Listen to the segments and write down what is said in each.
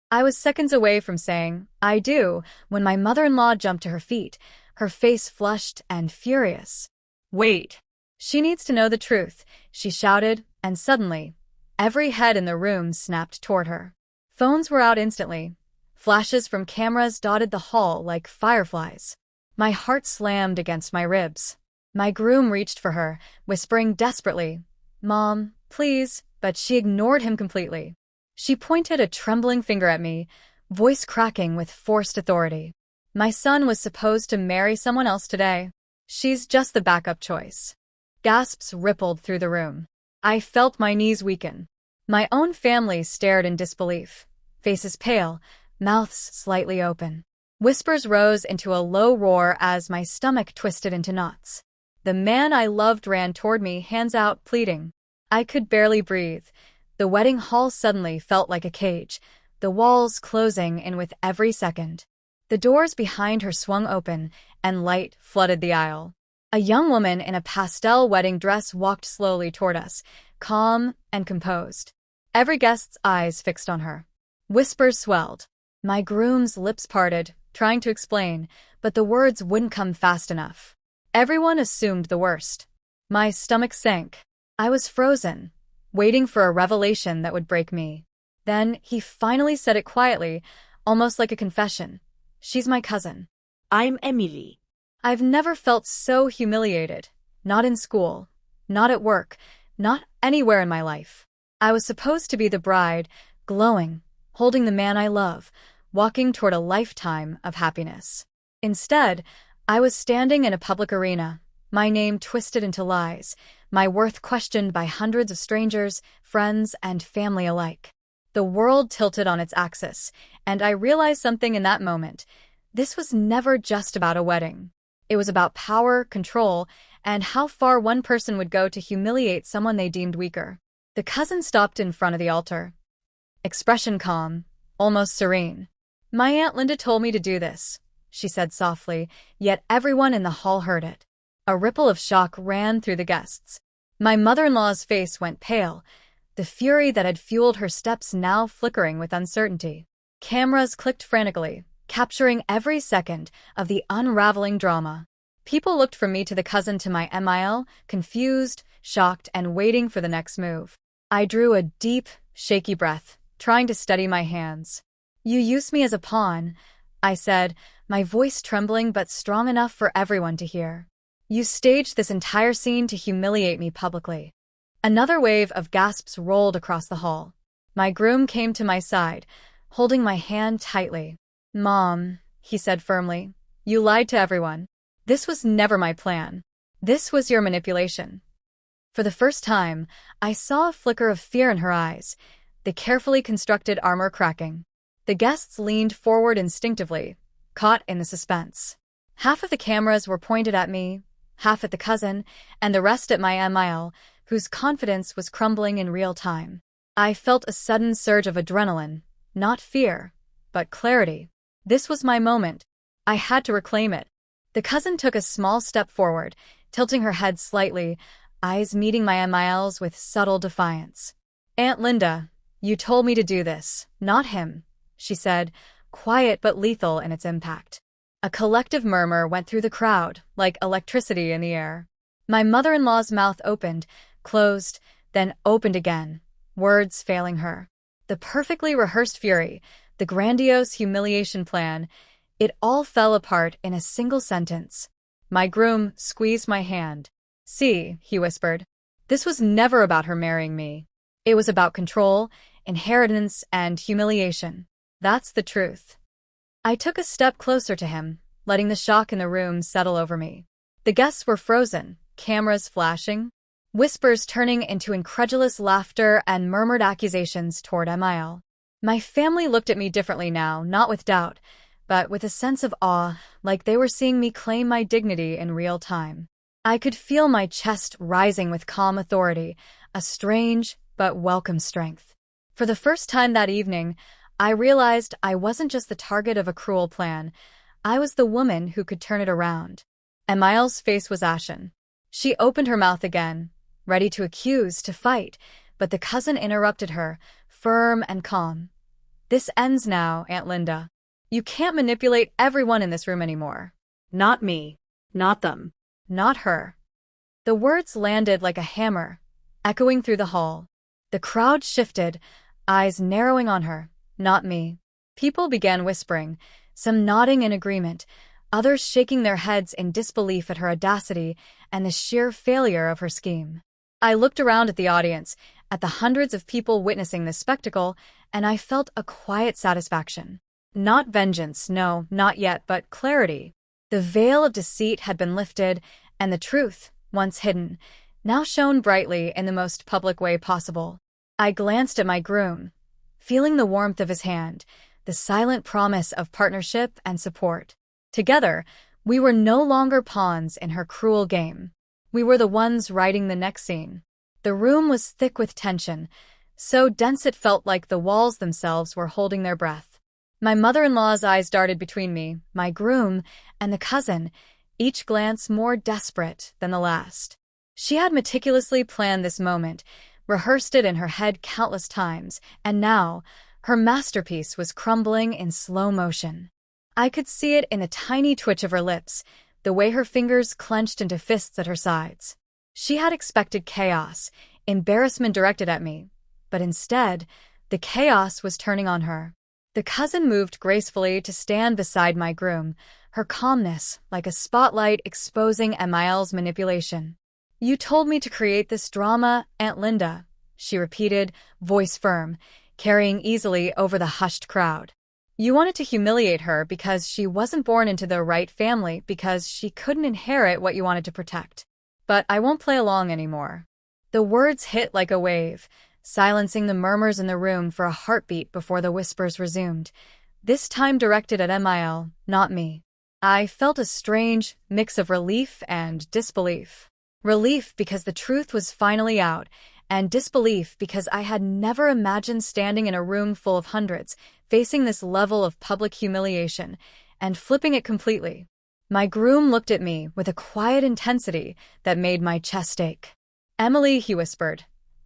I was seconds away from saying, "I do," when my mother-in-law jumped to her feet, her face flushed and furious. "Wait. She needs to know the truth," she shouted, and suddenly, every head in the room snapped toward her. Phones were out instantly. Flashes from cameras dotted the hall like fireflies. My heart slammed against my ribs. My groom reached for her, whispering desperately, "Mom, please," but she ignored him completely. She pointed a trembling finger at me, voice cracking with forced authority. "My son was supposed to marry someone else today. She's just the backup choice." Gasps rippled through the room. I felt my knees weaken. My own family stared in disbelief, faces pale, mouths slightly open. Whispers rose into a low roar as my stomach twisted into knots. The man I loved ran toward me, hands out, pleading. I could barely breathe. The wedding hall suddenly felt like a cage, the walls closing in with every second. The doors behind her swung open, and light flooded the aisle. A young woman in a pastel wedding dress walked slowly toward us, calm and composed. Every guest's eyes fixed on her. Whispers swelled. My groom's lips parted, trying to explain, but the words wouldn't come fast enough. Everyone assumed the worst. My stomach sank. I was frozen, waiting for a revelation that would break me. Then he finally said it quietly, almost like a confession. "She's my cousin." I'm Emily. I've never felt so humiliated. Not in school, not at work, not anywhere in my life. I was supposed to be the bride, glowing, holding the man I love, walking toward a lifetime of happiness. Instead, I was standing in a public arena, my name twisted into lies, my worth questioned by hundreds of strangers, friends, and family alike. The world tilted on its axis, and I realized something in that moment. This was never just about a wedding. It was about power, control, and how far one person would go to humiliate someone they deemed weaker. The cousin stopped in front of the altar, expression calm, almost serene. "My Aunt Linda told me to do this," she said softly, yet everyone in the hall heard it. A ripple of shock ran through the guests. My mother-in-law's face went pale, the fury that had fueled her steps now flickering with uncertainty. Cameras clicked frantically, capturing every second of the unraveling drama. People looked from me to the cousin to my MIL, confused, shocked, and waiting for the next move. I drew a deep, shaky breath, trying to steady my hands. "You used me as a pawn," I said, my voice trembling but strong enough for everyone to hear. "You staged this entire scene to humiliate me publicly." Another wave of gasps rolled across the hall. My groom came to my side, holding my hand tightly. "Mom," he said firmly, "you lied to everyone. This was never my plan. This was your manipulation." For the first time, I saw a flicker of fear in her eyes, the carefully constructed armor cracking. The guests leaned forward instinctively, caught in the suspense. Half of the cameras were pointed at me, half at the cousin, and the rest at my MIL, whose confidence was crumbling in real time. I felt a sudden surge of adrenaline, not fear, but clarity. This was my moment. I had to reclaim it. The cousin took a small step forward, tilting her head slightly, eyes meeting my MILs with subtle defiance. "Aunt Linda, you told me to do this, not him," she said, quiet but lethal in its impact. A collective murmur went through the crowd, like electricity in the air. My mother-in-law's mouth opened, closed, then opened again, words failing her. The perfectly rehearsed fury, the grandiose humiliation plan, it all fell apart in a single sentence. My groom squeezed my hand. "See," he whispered, "this was never about her marrying me. It was about control, inheritance, and humiliation. That's the truth." I took a step closer to him, letting the shock in the room settle over me. The guests were frozen, cameras flashing, whispers turning into incredulous laughter and murmured accusations toward MIL. My family looked at me differently now, not with doubt, but with a sense of awe, like they were seeing me claim my dignity in real time. I could feel my chest rising with calm authority, a strange but welcome strength. For the first time that evening, I realized I wasn't just the target of a cruel plan. I was the woman who could turn it around. Emil's face was ashen. She opened her mouth again, ready to accuse, to fight, but the cousin interrupted her, firm and calm. This ends now, Aunt Linda. You can't manipulate everyone in this room anymore. Not me. Not them. Not her. The words landed like a hammer, echoing through the hall. The crowd shifted, eyes narrowing on her, not me. People began whispering, some nodding in agreement, others shaking their heads in disbelief at her audacity and the sheer failure of her scheme. I looked around at the audience, at the hundreds of people witnessing this spectacle, and I felt a quiet satisfaction. Not vengeance, no, not yet, but clarity. The veil of deceit had been lifted, and the truth, once hidden, now shone brightly in the most public way possible. I glanced at my groom, feeling the warmth of his hand, the silent promise of partnership and support. Together, we were no longer pawns in her cruel game. We were the ones writing the next scene. The room was thick with tension, so dense it felt like the walls themselves were holding their breath. My mother-in-law's eyes darted between me, my groom, and the cousin, each glance more desperate than the last. She had meticulously planned this moment, rehearsed it in her head countless times, and now, her masterpiece was crumbling in slow motion. I could see it in the tiny twitch of her lips, the way her fingers clenched into fists at her sides. She had expected chaos, embarrassment directed at me, but instead, the chaos was turning on her. The cousin moved gracefully to stand beside my groom, her calmness like a spotlight exposing Emile's manipulation. You told me to create this drama, Aunt Linda, she repeated, voice firm, carrying easily over the hushed crowd. You wanted to humiliate her because she wasn't born into the right family, because she couldn't inherit what you wanted to protect. But I won't play along anymore. The words hit like a wave, silencing the murmurs in the room for a heartbeat before the whispers resumed, this time directed at Emile, not me. I felt a strange mix of relief and disbelief. Relief because the truth was finally out, and disbelief because I had never imagined standing in a room full of hundreds, facing this level of public humiliation, and flipping it completely. My groom looked at me with a quiet intensity that made my chest ache. Emily, he whispered,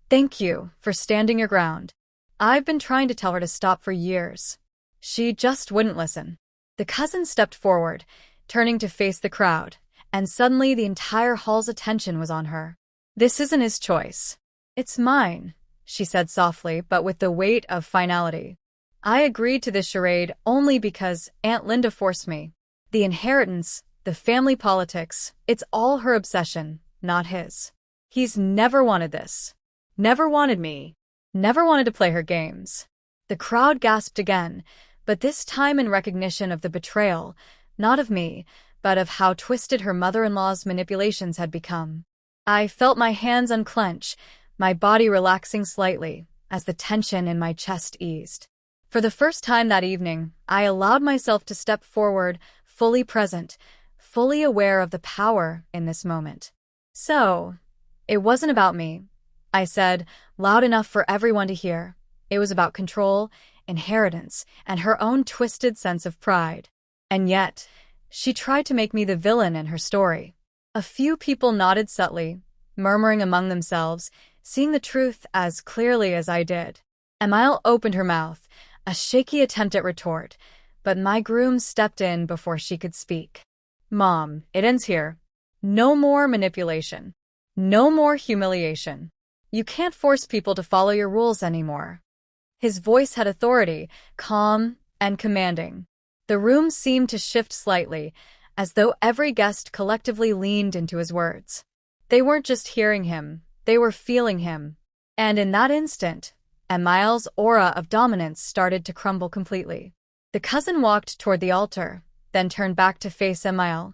thank you for standing your ground. I've been trying to tell her to stop for years. She just wouldn't listen. The cousin stepped forward, turning to face the crowd, and suddenly the entire hall's attention was on her. This isn't his choice. It's mine, she said softly, but with the weight of finality. I agreed to this charade only because Aunt Linda forced me. The inheritance, the family politics, it's all her obsession, not his. He's never wanted this. Never wanted me. Never wanted to play her games. The crowd gasped again, but this time in recognition of the betrayal, not of me, but of how twisted her mother-in-law's manipulations had become. I felt my hands unclench, my body relaxing slightly, as the tension in my chest eased. For the first time that evening, I allowed myself to step forward, fully present, fully aware of the power in this moment. So, it wasn't about me, I said, loud enough for everyone to hear. It was about control, inheritance, and her own twisted sense of pride. And yet, she tried to make me the villain in her story. A few people nodded subtly, murmuring among themselves, seeing the truth as clearly as I did. Emile opened her mouth, a shaky attempt at retort, but my groom stepped in before she could speak. Mom, it ends here. No more manipulation. No more humiliation. You can't force people to follow your rules anymore. His voice had authority, calm and commanding. The room seemed to shift slightly, as though every guest collectively leaned into his words. They weren't just hearing him, they were feeling him. And in that instant, Emile's aura of dominance started to crumble completely. The cousin walked toward the altar, then turned back to face Emile.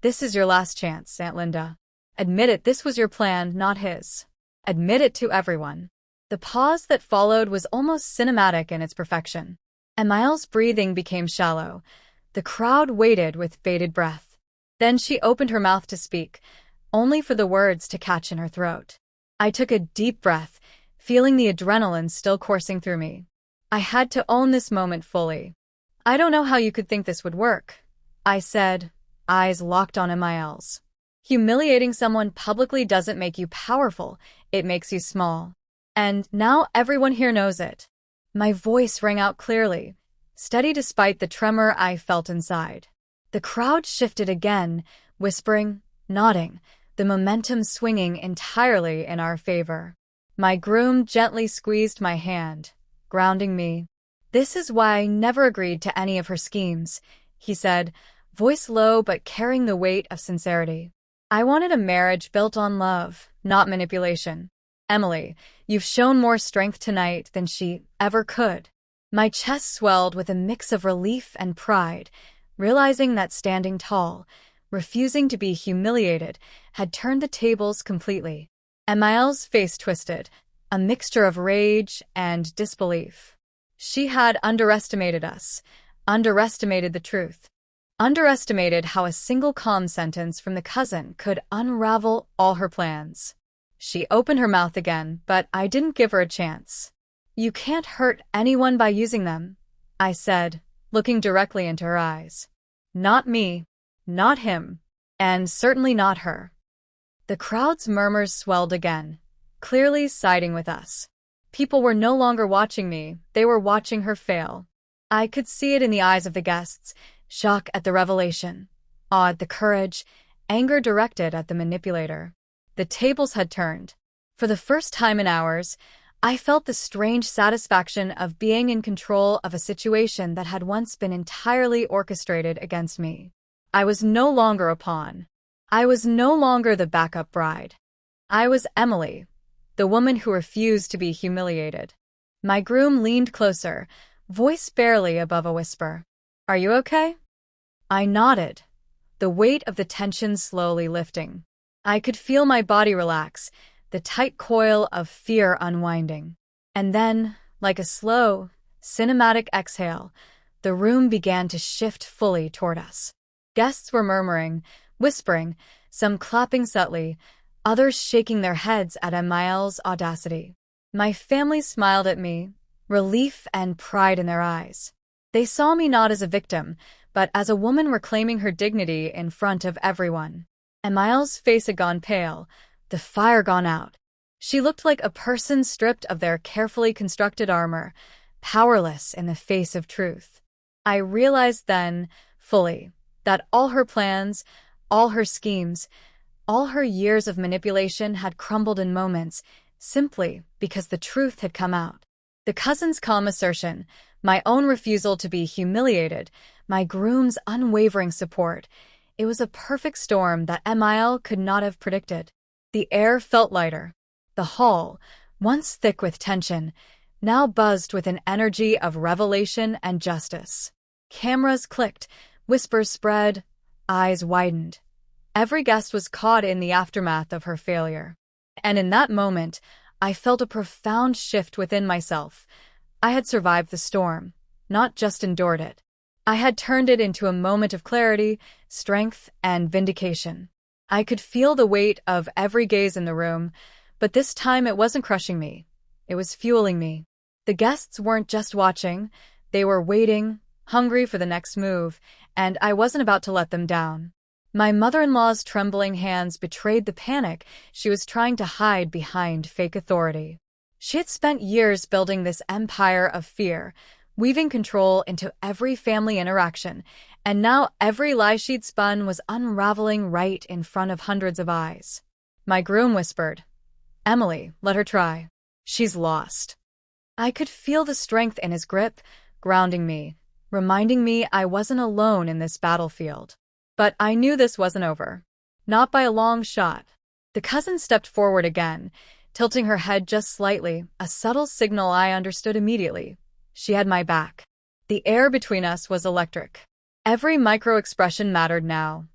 This is your last chance, Aunt Linda. Admit it, this was your plan, not his. Admit it to everyone. The pause that followed was almost cinematic in its perfection. Emile's breathing became shallow. The crowd waited with bated breath. Then she opened her mouth to speak, only for the words to catch in her throat. I took a deep breath, feeling the adrenaline still coursing through me. I had to own this moment fully. I don't know how you could think this would work, I said, eyes locked on Emile's. Humiliating someone publicly doesn't make you powerful, it makes you small. And now everyone here knows it. My voice rang out clearly, steady despite the tremor I felt inside. The crowd shifted again, whispering, nodding, the momentum swinging entirely in our favor. My groom gently squeezed my hand, grounding me. "This is why I never agreed to any of her schemes," he said, voice low but carrying the weight of sincerity. "I wanted a marriage built on love, not manipulation. Emily, you've shown more strength tonight than she ever could." My chest swelled with a mix of relief and pride, realizing that standing tall, refusing to be humiliated, had turned the tables completely. Emile's face twisted, a mixture of rage and disbelief. She had underestimated us, underestimated the truth, underestimated how a single calm sentence from the cousin could unravel all her plans. She opened her mouth again, but I didn't give her a chance. "You can't hurt anyone by using them," I said, looking directly into her eyes. "Not me, not him, and certainly not her." The crowd's murmurs swelled again, clearly siding with us. People were no longer watching me, they were watching her fail. I could see it in the eyes of the guests, shock at the revelation, awe at the courage, anger directed at the manipulator. The tables had turned. For the first time in hours, I felt the strange satisfaction of being in control of a situation that had once been entirely orchestrated against me. I was no longer a pawn. I was no longer the backup bride. I was Emily, the woman who refused to be humiliated. My groom leaned closer, voice barely above a whisper. "Are you okay?" I nodded, the weight of the tension slowly lifting. I could feel my body relax, the tight coil of fear unwinding. And then, like a slow, cinematic exhale, the room began to shift fully toward us. Guests were murmuring, whispering, some clapping subtly, others shaking their heads at Emile's audacity. My family smiled at me, relief and pride in their eyes. They saw me not as a victim, but as a woman reclaiming her dignity in front of everyone. Emile's face had gone pale, the fire gone out. She looked like a person stripped of their carefully constructed armor, powerless in the face of truth. I realized then, fully, that all her plans, all her schemes, all her years of manipulation had crumbled in moments, simply because the truth had come out. The cousin's calm assertion, my own refusal to be humiliated, my groom's unwavering support, it was a perfect storm that Emile could not have predicted. The air felt lighter. The hall, once thick with tension, now buzzed with an energy of revelation and justice. Cameras clicked, whispers spread, eyes widened. Every guest was caught in the aftermath of her failure. And in that moment, I felt a profound shift within myself. I had survived the storm, not just endured it. I had turned it into a moment of clarity, strength, and vindication. I could feel the weight of every gaze in the room, but this time it wasn't crushing me. It was fueling me. The guests weren't just watching, they were waiting, hungry for the next move, and I wasn't about to let them down. My mother-in-law's trembling hands betrayed the panic she was trying to hide behind fake authority. She had spent years building this empire of fear, weaving control into every family interaction, and now every lie she'd spun was unraveling right in front of hundreds of eyes. My groom whispered, "Emily, let her try. She's lost." I could feel the strength in his grip, grounding me, reminding me I wasn't alone in this battlefield. But I knew this wasn't over. Not by a long shot. The cousin stepped forward again, tilting her head just slightly, a subtle signal I understood immediately. She had my back. The air between us was electric. Every micro-expression mattered now.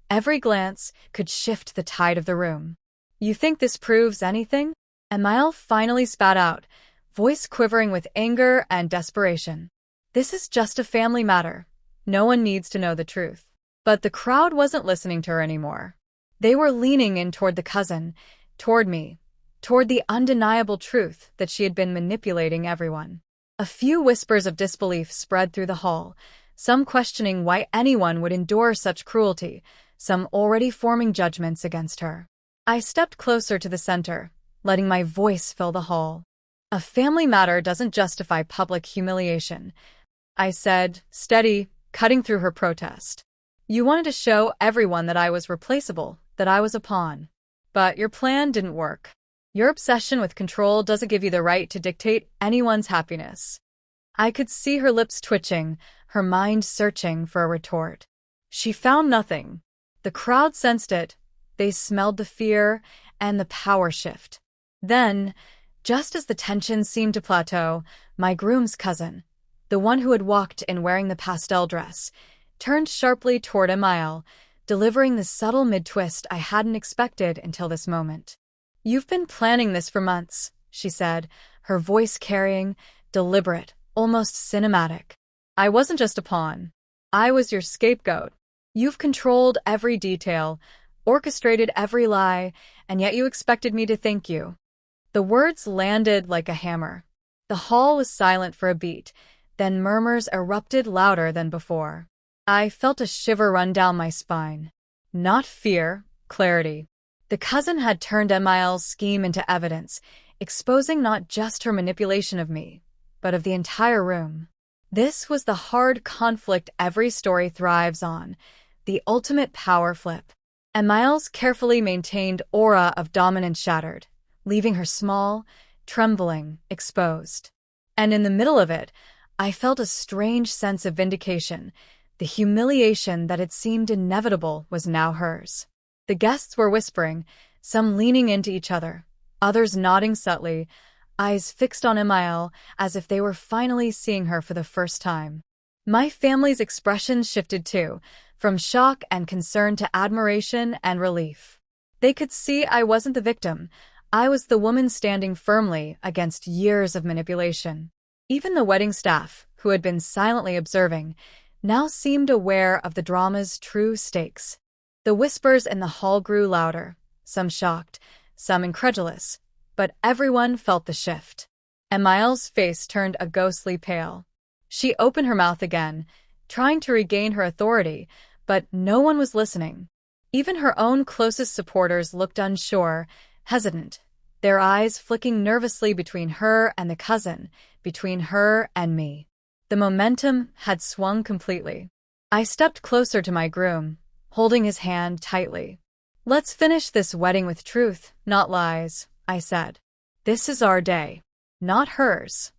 Every glance could shift the tide of the room. "You think this proves anything?" Emile finally spat out, voice quivering with anger and desperation. "This is just a family matter. No one needs to know the truth." But the crowd wasn't listening to her anymore. They were leaning in toward the cousin, toward me, toward the undeniable truth that she had been manipulating everyone. A few whispers of disbelief spread through the hall, some questioning why anyone would endure such cruelty, some already forming judgments against her. I stepped closer to the center, letting my voice fill the hall. A family matter doesn't justify public humiliation, I said, steady, cutting through her protest. You wanted to show everyone that I was replaceable, that I was a pawn. But your plan didn't work. Your obsession with control doesn't give you the right to dictate anyone's happiness. I could see her lips twitching, her mind searching for a retort. She found nothing. The crowd sensed it. They smelled the fear and the power shift. Then, just as the tension seemed to plateau, my groom's cousin, the one who had walked in wearing the pastel dress, turned sharply toward Emile, delivering the subtle mid-twist I hadn't expected until this moment. You've been planning this for months, she said, her voice carrying, deliberate, almost cinematic. I wasn't just a pawn. I was your scapegoat. You've controlled every detail, orchestrated every lie, and yet you expected me to thank you. The words landed like a hammer. The hall was silent for a beat, then murmurs erupted louder than before. I felt a shiver run down my spine. Not fear, clarity. The cousin had turned Emile's scheme into evidence, exposing not just her manipulation of me, but of the entire room. This was the hard conflict every story thrives on, the ultimate power flip. Emile's carefully maintained aura of dominance shattered, leaving her small, trembling, exposed. And in the middle of it, I felt a strange sense of vindication. The humiliation that had seemed inevitable was now hers. The guests were whispering, some leaning into each other, others nodding subtly, eyes fixed on Emile as if they were finally seeing her for the first time. My family's expressions shifted too, from shock and concern to admiration and relief. They could see I wasn't the victim. I was the woman standing firmly against years of manipulation. Even the wedding staff, who had been silently observing, now seemed aware of the drama's true stakes. The whispers in the hall grew louder, some shocked, some incredulous, but everyone felt the shift. Emile's face turned a ghostly pale. She opened her mouth again, trying to regain her authority, but no one was listening. Even her own closest supporters looked unsure, hesitant, their eyes flicking nervously between her and the cousin, between her and me. The momentum had swung completely. I stepped closer to my groom, holding his hand tightly. Let's finish this wedding with truth, not lies, I said. This is our day, not hers.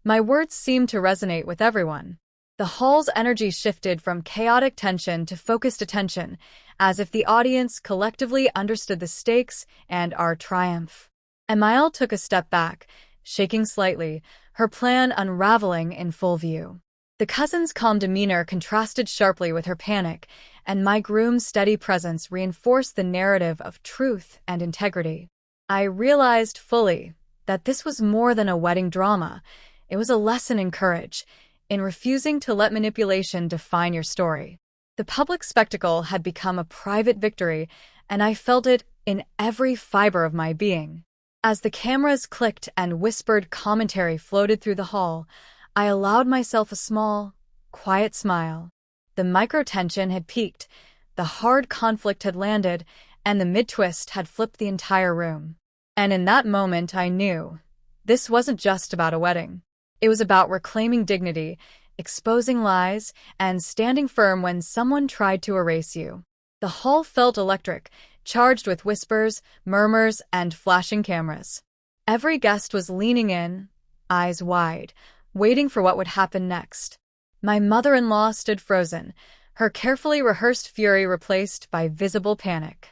My words seemed to resonate with everyone. The hall's energy shifted from chaotic tension to focused attention, as if the audience collectively understood the stakes and our triumph. Emile took a step back, shaking slightly, her plan unraveling in full view. The cousin's calm demeanor contrasted sharply with her panic, and my groom's steady presence reinforced the narrative of truth and integrity. I realized fully that this was more than a wedding drama. It was a lesson in courage, in refusing to let manipulation define your story. The public spectacle had become a private victory, and I felt it in every fiber of my being. As the cameras clicked and whispered commentary floated through the hall, I allowed myself a small, quiet smile. The micro-tension had peaked, the hard conflict had landed, and the mid-twist had flipped the entire room. And in that moment I knew, this wasn't just about a wedding. It was about reclaiming dignity, exposing lies, and standing firm when someone tried to erase you. The hall felt electric, charged with whispers, murmurs, and flashing cameras. Every guest was leaning in, eyes wide, waiting for what would happen next. My mother-in-law stood frozen, her carefully rehearsed fury replaced by visible panic.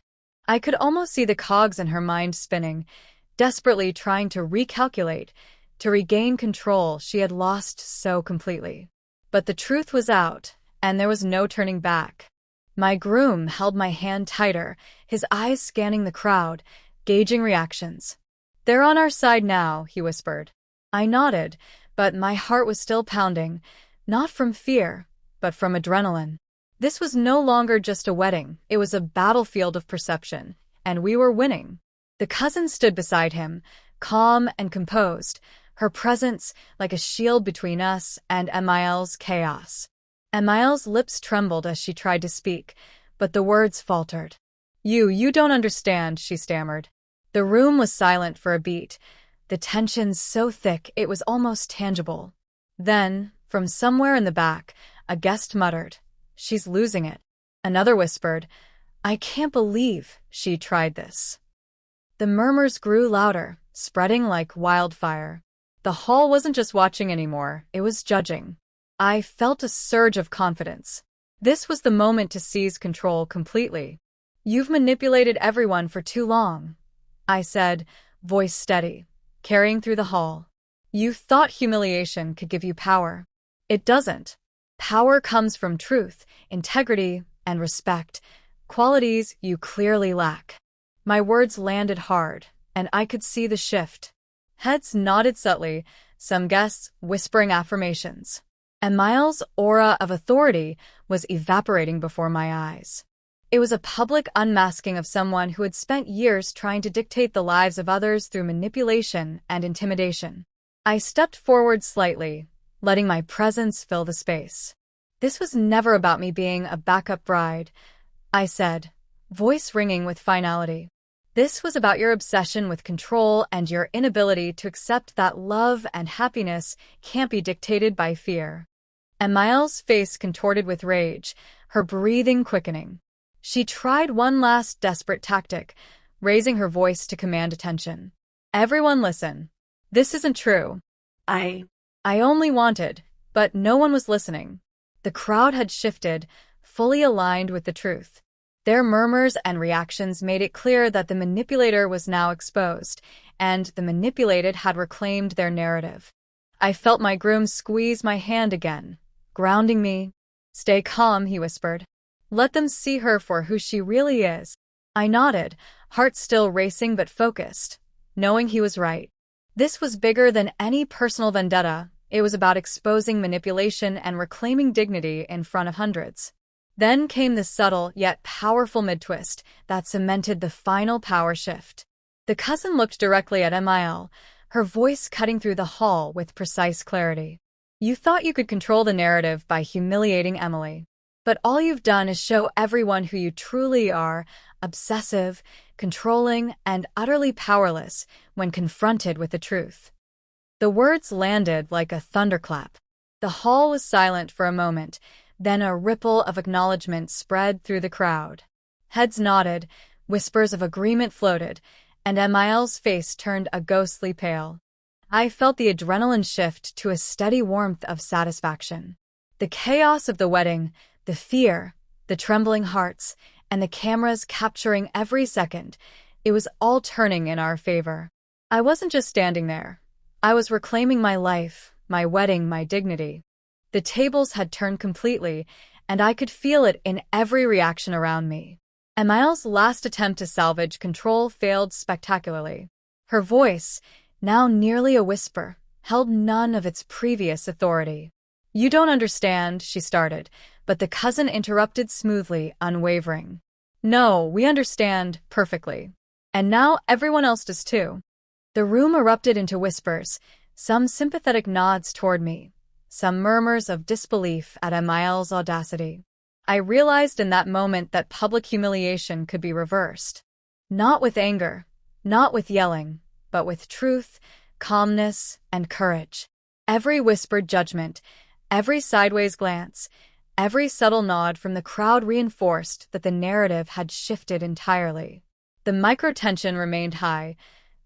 I could almost see the cogs in her mind spinning, desperately trying to recalculate, to regain control she had lost so completely. But the truth was out, and there was no turning back. My groom held my hand tighter, his eyes scanning the crowd, gauging reactions. "They're on our side now," he whispered. I nodded, but my heart was still pounding, not from fear, but from adrenaline. This was no longer just a wedding, it was a battlefield of perception, and we were winning. The cousin stood beside him, calm and composed, her presence like a shield between us and Emile's chaos. Emile's lips trembled as she tried to speak, but the words faltered. You don't understand," she stammered. The room was silent for a beat, the tension so thick it was almost tangible. Then, from somewhere in the back, a guest muttered, "She's losing it." Another whispered, "I can't believe she tried this." The murmurs grew louder, spreading like wildfire. The hall wasn't just watching anymore, it was judging. I felt a surge of confidence. This was the moment to seize control completely. "You've manipulated everyone for too long," I said, voice steady, carrying through the hall. "You thought humiliation could give you power. It doesn't. Power comes from truth, integrity, and respect, qualities you clearly lack." My words landed hard, and I could see the shift. Heads nodded subtly, some guests whispering affirmations. And Miles' aura of authority was evaporating before my eyes. It was a public unmasking of someone who had spent years trying to dictate the lives of others through manipulation and intimidation. I stepped forward slightly, letting my presence fill the space. "This was never about me being a backup bride," I said, voice ringing with finality. "This was about your obsession with control and your inability to accept that love and happiness can't be dictated by fear." And Miles' face contorted with rage, her breathing quickening. She tried one last desperate tactic, raising her voice to command attention. "Everyone listen. This isn't true. I only wanted," but no one was listening. The crowd had shifted, fully aligned with the truth. Their murmurs and reactions made it clear that the manipulator was now exposed, and the manipulated had reclaimed their narrative. I felt my groom squeeze my hand again, grounding me. "Stay calm," he whispered. "Let them see her for who she really is." I nodded, heart still racing but focused, knowing he was right. This was bigger than any personal vendetta. It was about exposing manipulation and reclaiming dignity in front of hundreds. Then came the subtle yet powerful mid-twist that cemented the final power shift. The cousin looked directly at Emile, her voice cutting through the hall with precise clarity. "You thought you could control the narrative by humiliating Emily. But all you've done is show everyone who you truly are, obsessive, controlling, and utterly powerless when confronted with the truth." The words landed like a thunderclap. The hall was silent for a moment, then a ripple of acknowledgement spread through the crowd. Heads nodded, whispers of agreement floated, and Emile's face turned a ghostly pale. I felt the adrenaline shift to a steady warmth of satisfaction. The chaos of the wedding, the fear, the trembling hearts, and the cameras capturing every second, it was all turning in our favor. I wasn't just standing there. I was reclaiming my life, my wedding, my dignity. The tables had turned completely, and I could feel it in every reaction around me. Emile's last attempt to salvage control failed spectacularly. Her voice, now nearly a whisper, held none of its previous authority. "You don't understand," she started, but the cousin interrupted smoothly, unwavering. "No, we understand perfectly. And now everyone else does too." The room erupted into whispers, some sympathetic nods toward me, some murmurs of disbelief at Emile's audacity. I realized in that moment that public humiliation could be reversed. Not with anger, not with yelling, but with truth, calmness, and courage. Every whispered judgment, every sideways glance, every subtle nod from the crowd reinforced that the narrative had shifted entirely. The microtension remained high.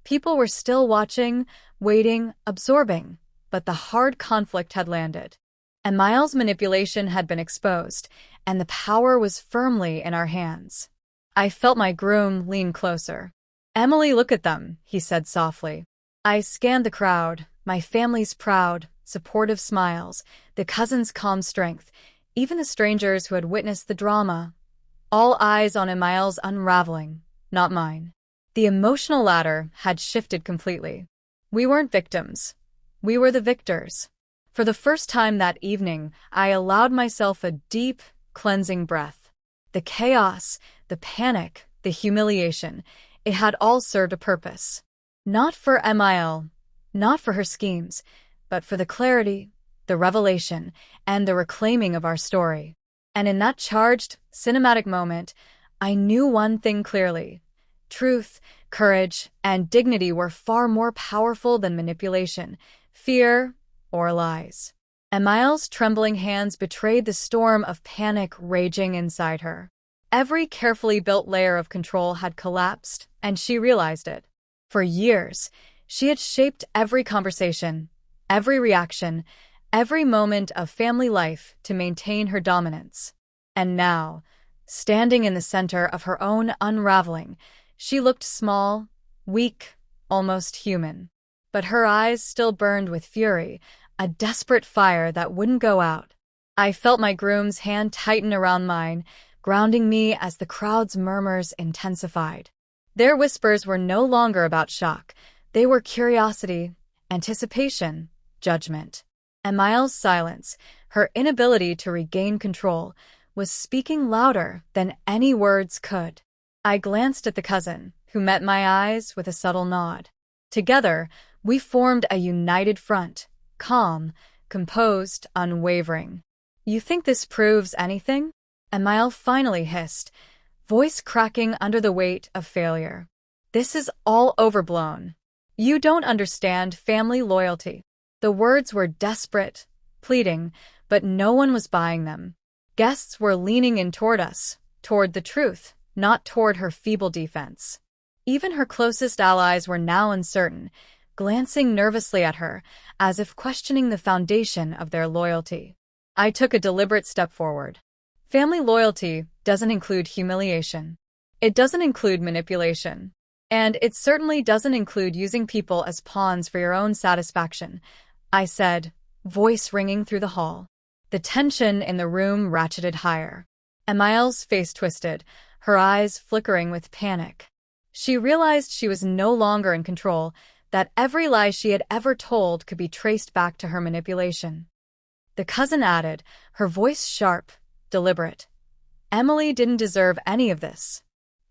People were still watching, waiting, absorbing, but the hard conflict had landed. Emile's manipulation had been exposed, and the power was firmly in our hands. I felt my groom lean closer. "Emily, look at them," he said softly. I scanned the crowd, my family's proud, supportive smiles, the cousins' calm strength, even the strangers who had witnessed the drama. All eyes on Emile's unraveling, not mine. The emotional ladder had shifted completely. We weren't victims. We were the victors. For the first time that evening, I allowed myself a deep, cleansing breath. The chaos, the panic, the humiliation, it had all served a purpose. Not for Emile, not for her schemes, but for the clarity, the revelation, and the reclaiming of our story. And in that charged, cinematic moment, I knew one thing clearly. Truth, Courage and dignity were far more powerful than manipulation, fear, or lies. Emile's trembling hands betrayed the storm of panic raging inside her. Every carefully built layer of control had collapsed, and she realized it. For years, she had shaped every conversation, every reaction, every moment of family life to maintain her dominance. And now, standing in the center of her own unraveling, she looked small, weak, almost human. But her eyes still burned with fury, a desperate fire that wouldn't go out. I felt my groom's hand tighten around mine, grounding me as the crowd's murmurs intensified. Their whispers were no longer about shock. They were curiosity, anticipation, judgment. Emile's silence, her inability to regain control, was speaking louder than any words could. I glanced at the cousin, who met my eyes with a subtle nod. Together, we formed a united front, calm, composed, unwavering. "You think this proves anything?" Emile finally hissed, voice cracking under the weight of failure. "This is all overblown. You don't understand family loyalty." The words were desperate, pleading, but no one was buying them. Guests were leaning in toward us, toward the truth, not toward her feeble defense. Even her closest allies were now uncertain, glancing nervously at her, as if questioning the foundation of their loyalty. I took a deliberate step forward. Family loyalty doesn't include humiliation. It doesn't include manipulation. And it certainly doesn't include using people as pawns for your own satisfaction, I said, voice ringing through the hall. The tension in the room ratcheted higher. Emile's face twisted, her eyes flickering with panic. She realized she was no longer in control, that every lie she had ever told could be traced back to her manipulation. The cousin added, her voice sharp, deliberate. "Emily didn't deserve any of this.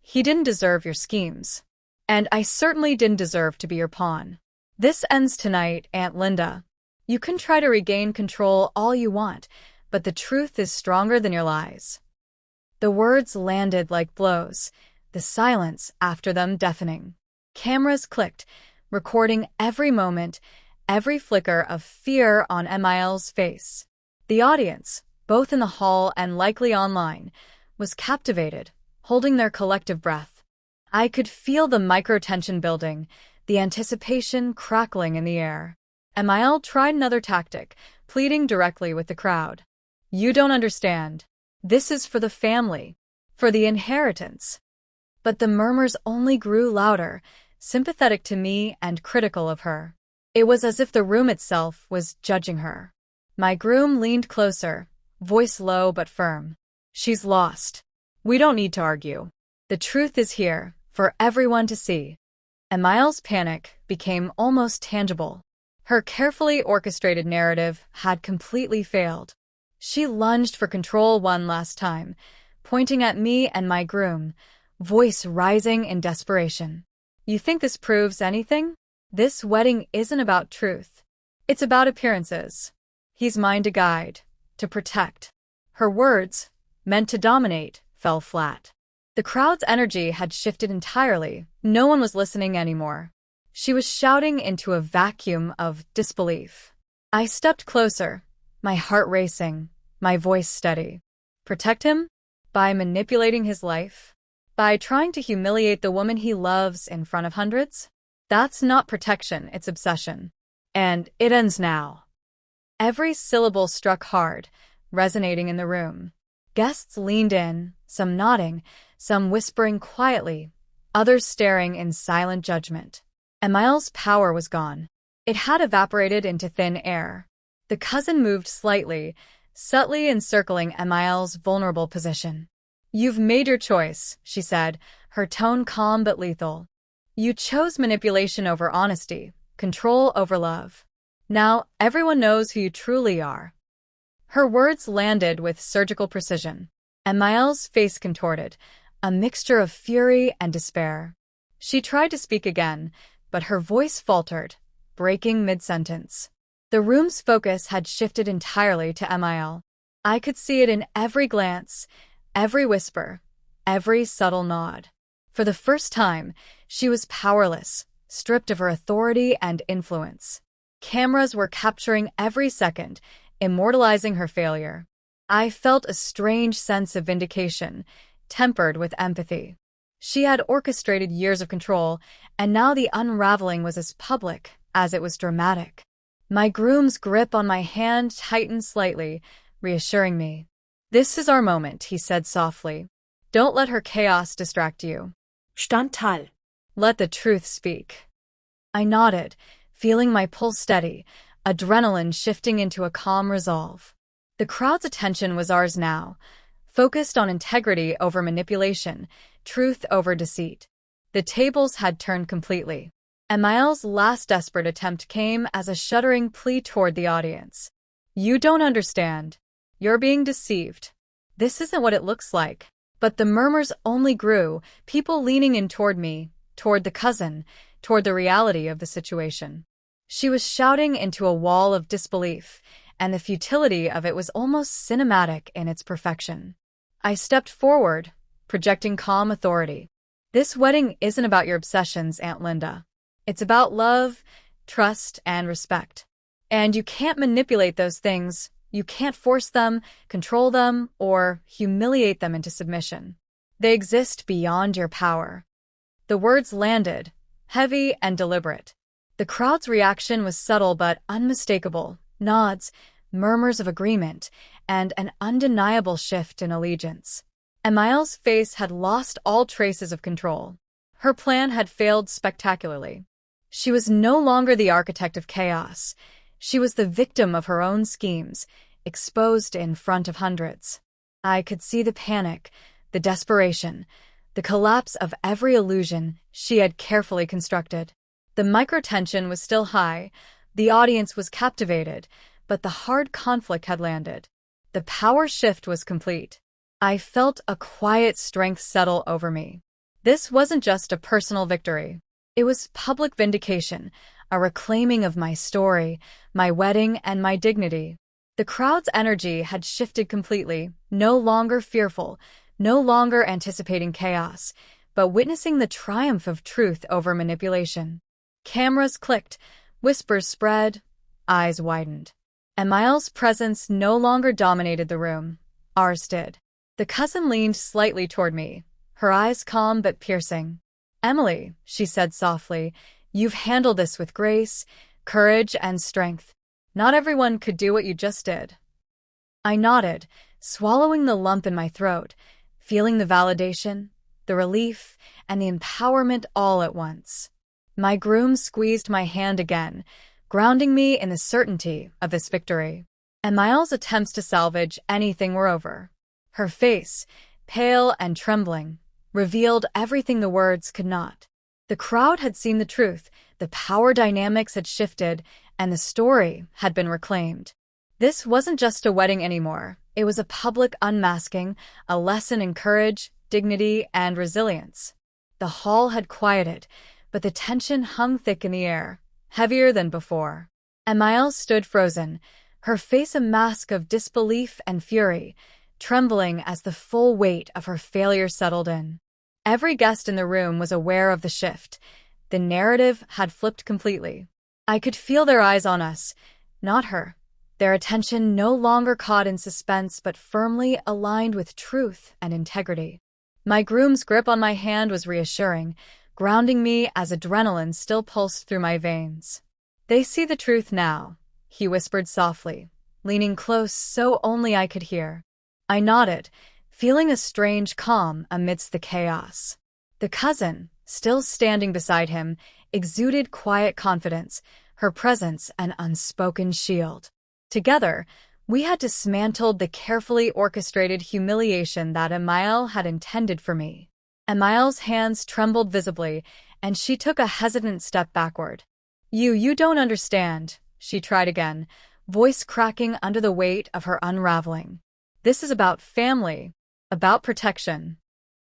He didn't deserve your schemes. And I certainly didn't deserve to be your pawn. This ends tonight, Aunt Linda. You can try to regain control all you want, but the truth is stronger than your lies." The words landed like blows, the silence after them deafening. Cameras clicked, recording every moment, every flicker of fear on Emile's face. The audience, both in the hall and likely online, was captivated, holding their collective breath. I could feel the micro-tension building, the anticipation crackling in the air. Emile tried another tactic, pleading directly with the crowd. "You don't understand. This is for the family, for the inheritance." But the murmurs only grew louder, sympathetic to me and critical of her. It was as if the room itself was judging her. My groom leaned closer, voice low but firm. "She's lost. We don't need to argue. The truth is here, for everyone to see." Emile's panic became almost tangible. Her carefully orchestrated narrative had completely failed. She lunged for control one last time, pointing at me and my groom, voice rising in desperation. "You think this proves anything? This wedding isn't about truth. It's about appearances. He's mine to guide, to protect." Her words, meant to dominate, fell flat. The crowd's energy had shifted entirely. No one was listening anymore. She was shouting into a vacuum of disbelief. I stepped closer, my heart racing, my voice steady. Protect him? By manipulating his life? By trying to humiliate the woman he loves in front of hundreds? That's not protection, it's obsession. And it ends now. Every syllable struck hard, resonating in the room. Guests leaned in, some nodding, some whispering quietly, others staring in silent judgment. Emile's power was gone. It had evaporated into thin air. The cousin moved slightly, subtly encircling Emile's vulnerable position. "You've made your choice," she said, her tone calm but lethal. "You chose manipulation over honesty, control over love. Now everyone knows who you truly are." Her words landed with surgical precision. Emile's face contorted, a mixture of fury and despair. She tried to speak again, but her voice faltered, breaking mid-sentence. The room's focus had shifted entirely to Emile. I could see it in every glance, every whisper, every subtle nod. For the first time, she was powerless, stripped of her authority and influence. Cameras were capturing every second, immortalizing her failure. I felt a strange sense of vindication, tempered with empathy. She had orchestrated years of control, and now the unraveling was as public as it was dramatic. My groom's grip on my hand tightened slightly, reassuring me. "This is our moment," he said softly. "Don't let her chaos distract you. Standtal. Let the truth speak." I nodded, feeling my pulse steady, adrenaline shifting into a calm resolve. The crowd's attention was ours now, focused on integrity over manipulation, truth over deceit. The tables had turned completely. Emile's last desperate attempt came as a shuddering plea toward the audience. "You don't understand. You're being deceived. This isn't what it looks like." But the murmurs only grew, people leaning in toward me, toward the cousin, toward the reality of the situation. She was shouting into a wall of disbelief, and the futility of it was almost cinematic in its perfection. I stepped forward, projecting calm authority. "This wedding isn't about your obsessions, Aunt Linda. It's about love, trust, and respect. And you can't manipulate those things. You can't force them, control them, or humiliate them into submission. They exist beyond your power." The words landed, heavy and deliberate. The crowd's reaction was subtle but unmistakable, nods, murmurs of agreement, and an undeniable shift in allegiance. Emile's face had lost all traces of control. Her plan had failed spectacularly. She was no longer the architect of chaos. She was the victim of her own schemes, exposed in front of hundreds. I could see the panic, the desperation, the collapse of every illusion she had carefully constructed. The microtension was still high, the audience was captivated, but the hard conflict had landed. The power shift was complete. I felt a quiet strength settle over me. This wasn't just a personal victory. It was public vindication, a reclaiming of my story, my wedding, and my dignity. The crowd's energy had shifted completely, no longer fearful, no longer anticipating chaos, but witnessing the triumph of truth over manipulation. Cameras clicked, whispers spread, eyes widened. Emile's presence no longer dominated the room. Ours did. The cousin leaned slightly toward me, her eyes calm but piercing. "Emily," she said softly, "you've handled this with grace, courage, and strength. Not everyone could do what you just did." I nodded, swallowing the lump in my throat, feeling the validation, the relief, and the empowerment all at once. My groom squeezed my hand again, grounding me in the certainty of this victory. Emile's attempts to salvage anything were over. Her face, pale and trembling, revealed everything the words could not. The crowd had seen the truth, the power dynamics had shifted, and the story had been reclaimed. This wasn't just a wedding anymore. It was a public unmasking, a lesson in courage, dignity, and resilience. The hall had quieted, but the tension hung thick in the air, heavier than before. Emile stood frozen, her face a mask of disbelief and fury, trembling as the full weight of her failure settled in. Every guest in the room was aware of the shift. The narrative had flipped completely. I could feel their eyes on us, not her. Their attention no longer caught in suspense but firmly aligned with truth and integrity. My groom's grip on my hand was reassuring, grounding me as adrenaline still pulsed through my veins. "They see the truth now," he whispered softly, leaning close so only I could hear. I nodded, feeling a strange calm amidst the chaos. The cousin, still standing beside him, exuded quiet confidence, her presence an unspoken shield. Together, we had dismantled the carefully orchestrated humiliation that Emile had intended for me. Emile's hands trembled visibly, and she took a hesitant step backward. You don't understand," she tried again, voice cracking under the weight of her unraveling. "This is about family, about protection."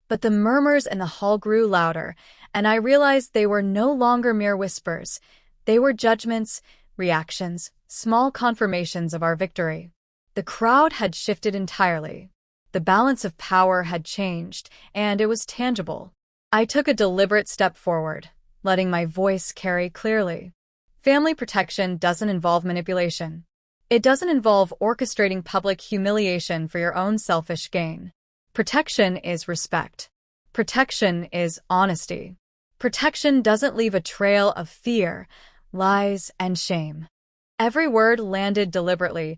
But the murmurs in the hall grew louder, and I realized they were no longer mere whispers. They were judgments, reactions, small confirmations of our victory. The crowd had shifted entirely. The balance of power had changed, and it was tangible. I took a deliberate step forward, letting my voice carry clearly. Family protection doesn't involve manipulation. It doesn't involve orchestrating public humiliation for your own selfish gain. Protection is respect. Protection is honesty. Protection doesn't leave a trail of fear, lies, and shame. Every word landed deliberately,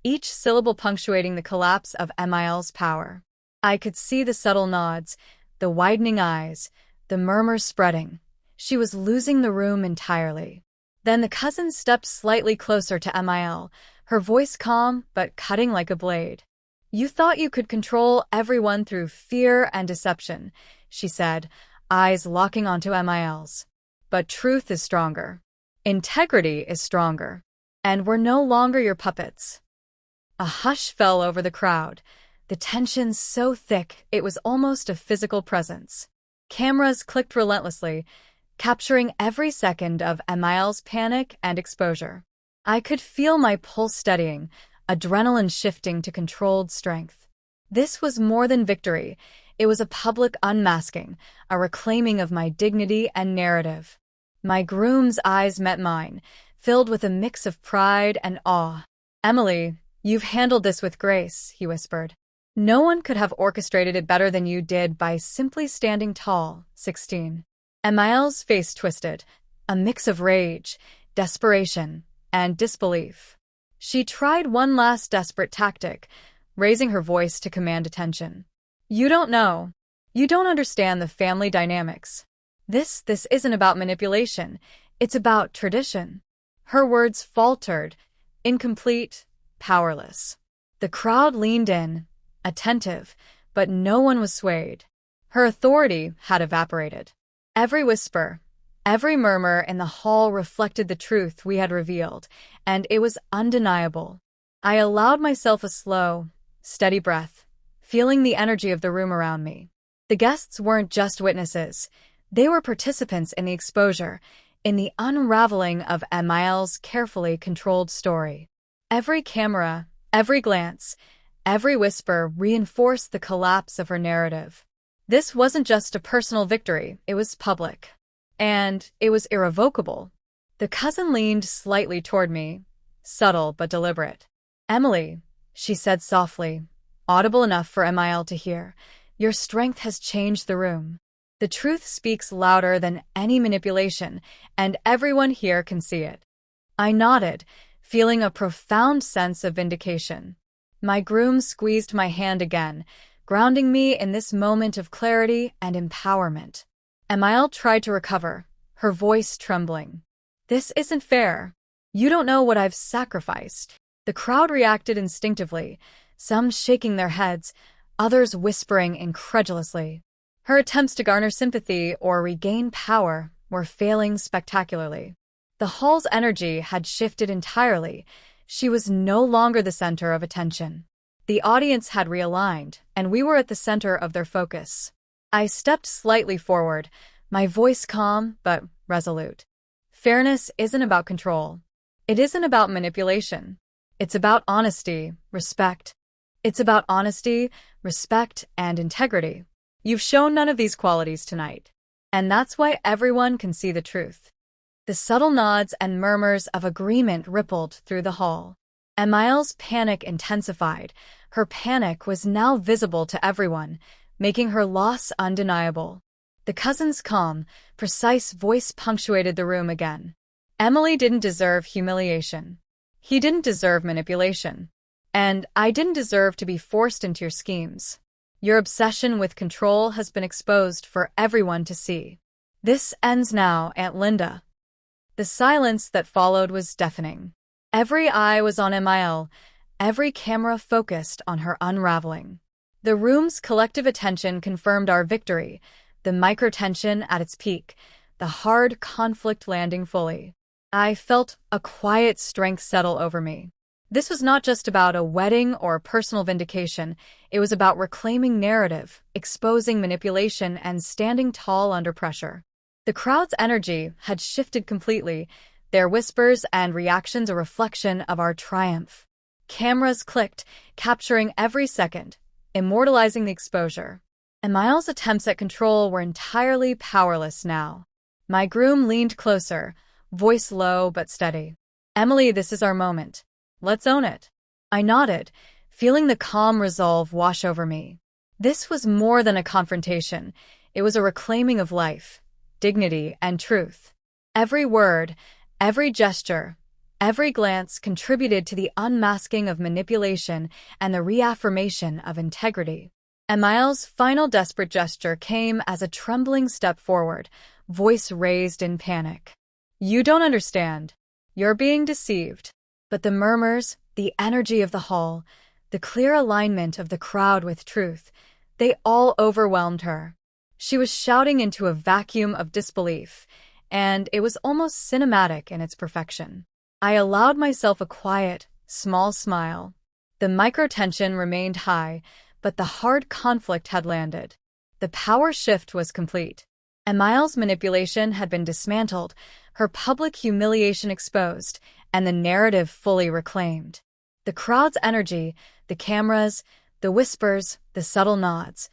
each syllable punctuating the collapse of Emil's power. I could see the subtle nods, the widening eyes, the murmurs spreading. She was losing the room entirely. Then the cousin stepped slightly closer to Emil, her voice calm but cutting like a blade. "You thought you could control everyone through fear and deception," she said, eyes locking onto Emil's. "But truth is stronger. Integrity is stronger. And we're no longer your puppets." A hush fell over the crowd, the tension so thick it was almost a physical presence. Cameras clicked relentlessly, capturing every second of Emil's panic and exposure. I could feel my pulse steadying, adrenaline shifting to controlled strength. This was more than victory. It was a public unmasking, a reclaiming of my dignity and narrative. My groom's eyes met mine, filled with a mix of pride and awe. "Emily, you've handled this with grace," he whispered. "No one could have orchestrated it better than you did by simply standing tall." 16. Emil's face twisted, a mix of rage, desperation, and disbelief. She tried one last desperate tactic, raising her voice to command attention. "You don't know. You don't understand the family dynamics. This isn't about manipulation. It's about tradition." Her words faltered, incomplete, powerless. The crowd leaned in, attentive, but no one was swayed. Her authority had evaporated. Every whisper, every murmur in the hall reflected the truth we had revealed, and it was undeniable. I allowed myself a slow, steady breath, feeling the energy of the room around me. The guests weren't just witnesses. They were participants in the exposure, in the unraveling of Emil's carefully controlled story. Every camera, every glance, every whisper reinforced the collapse of her narrative. This wasn't just a personal victory, it was public. And it was irrevocable. The cousin leaned slightly toward me, subtle but deliberate. "Emily," she said softly, audible enough for Emil to hear, "your strength has changed the room. The truth speaks louder than any manipulation, and everyone here can see it." I nodded, feeling a profound sense of vindication. My groom squeezed my hand again, grounding me in this moment of clarity and empowerment. Emil tried to recover, her voice trembling. "This isn't fair. You don't know what I've sacrificed." The crowd reacted instinctively, some shaking their heads, others whispering incredulously. Her attempts to garner sympathy or regain power were failing spectacularly. The hall's energy had shifted entirely. She was no longer the center of attention. The audience had realigned, and we were at the center of their focus. I stepped slightly forward, my voice calm but resolute. Fairness isn't about control. It isn't about manipulation. It's about honesty, respect. It's about honesty, respect, and integrity. You've shown none of these qualities tonight. And that's why everyone can see the truth. The subtle nods and murmurs of agreement rippled through the hall. Emil's panic intensified. Her panic was now visible to everyone, making her loss undeniable. The cousin's calm, precise voice punctuated the room again. Emily didn't deserve humiliation. He didn't deserve manipulation. And I didn't deserve to be forced into your schemes. Your obsession with control has been exposed for everyone to see. This ends now, Aunt Linda. The silence that followed was deafening. Every eye was on Emil, every camera focused on her unraveling. The room's collective attention confirmed our victory, the microtension at its peak, the hard conflict landing fully. I felt a quiet strength settle over me. This was not just about a wedding or personal vindication, it was about reclaiming narrative, exposing manipulation, and standing tall under pressure. The crowd's energy had shifted completely, their whispers and reactions a reflection of our triumph. Cameras clicked, capturing every second, immortalizing the exposure. and Miles' attempts at control were entirely powerless now. My groom leaned closer, voice low but steady. "Emily, this is our moment. Let's own it." I nodded, feeling the calm resolve wash over me. This was more than a confrontation. It was a reclaiming of life, dignity, and truth. Every word, every gesture, every glance contributed to the unmasking of manipulation and the reaffirmation of integrity. And Miles' final desperate gesture came as a trembling step forward, voice raised in panic. "You don't understand. You're being deceived." But the murmurs, the energy of the hall, the clear alignment of the crowd with truth, they all overwhelmed her. She was shouting into a vacuum of disbelief, and it was almost cinematic in its perfection. I allowed myself a quiet, small smile. The microtension remained high, but the hard conflict had landed. The power shift was complete. And Miles' manipulation had been dismantled, her public humiliation exposed, and the narrative fully reclaimed. The crowd's energy, the cameras, the whispers, the subtle nods,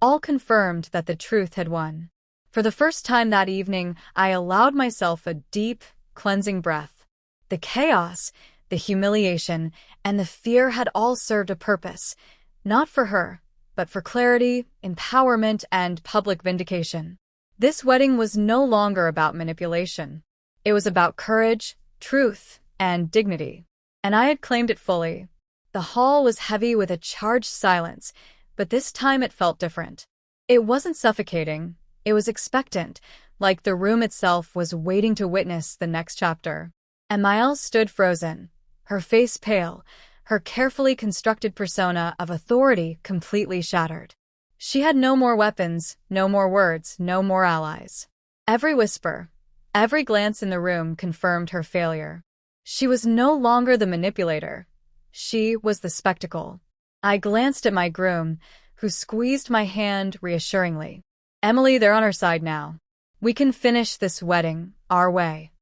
all confirmed that the truth had won. For the first time that evening, I allowed myself a deep, cleansing breath. The chaos, the humiliation, and the fear had all served a purpose, not for her, but for clarity, empowerment, and public vindication. This wedding was no longer about manipulation. It was about courage, truth, and dignity. And I had claimed it fully. The hall was heavy with a charged silence, but this time it felt different. It wasn't suffocating, it was expectant, like the room itself was waiting to witness the next chapter. And Miles stood frozen, her face pale, her carefully constructed persona of authority completely shattered. She had no more weapons, no more words, no more allies. Every whisper, every glance in the room confirmed her failure. She was no longer the manipulator. She was the spectacle. I glanced at my groom, who squeezed my hand reassuringly. "Emily, they're on our side now. We can finish this wedding our way."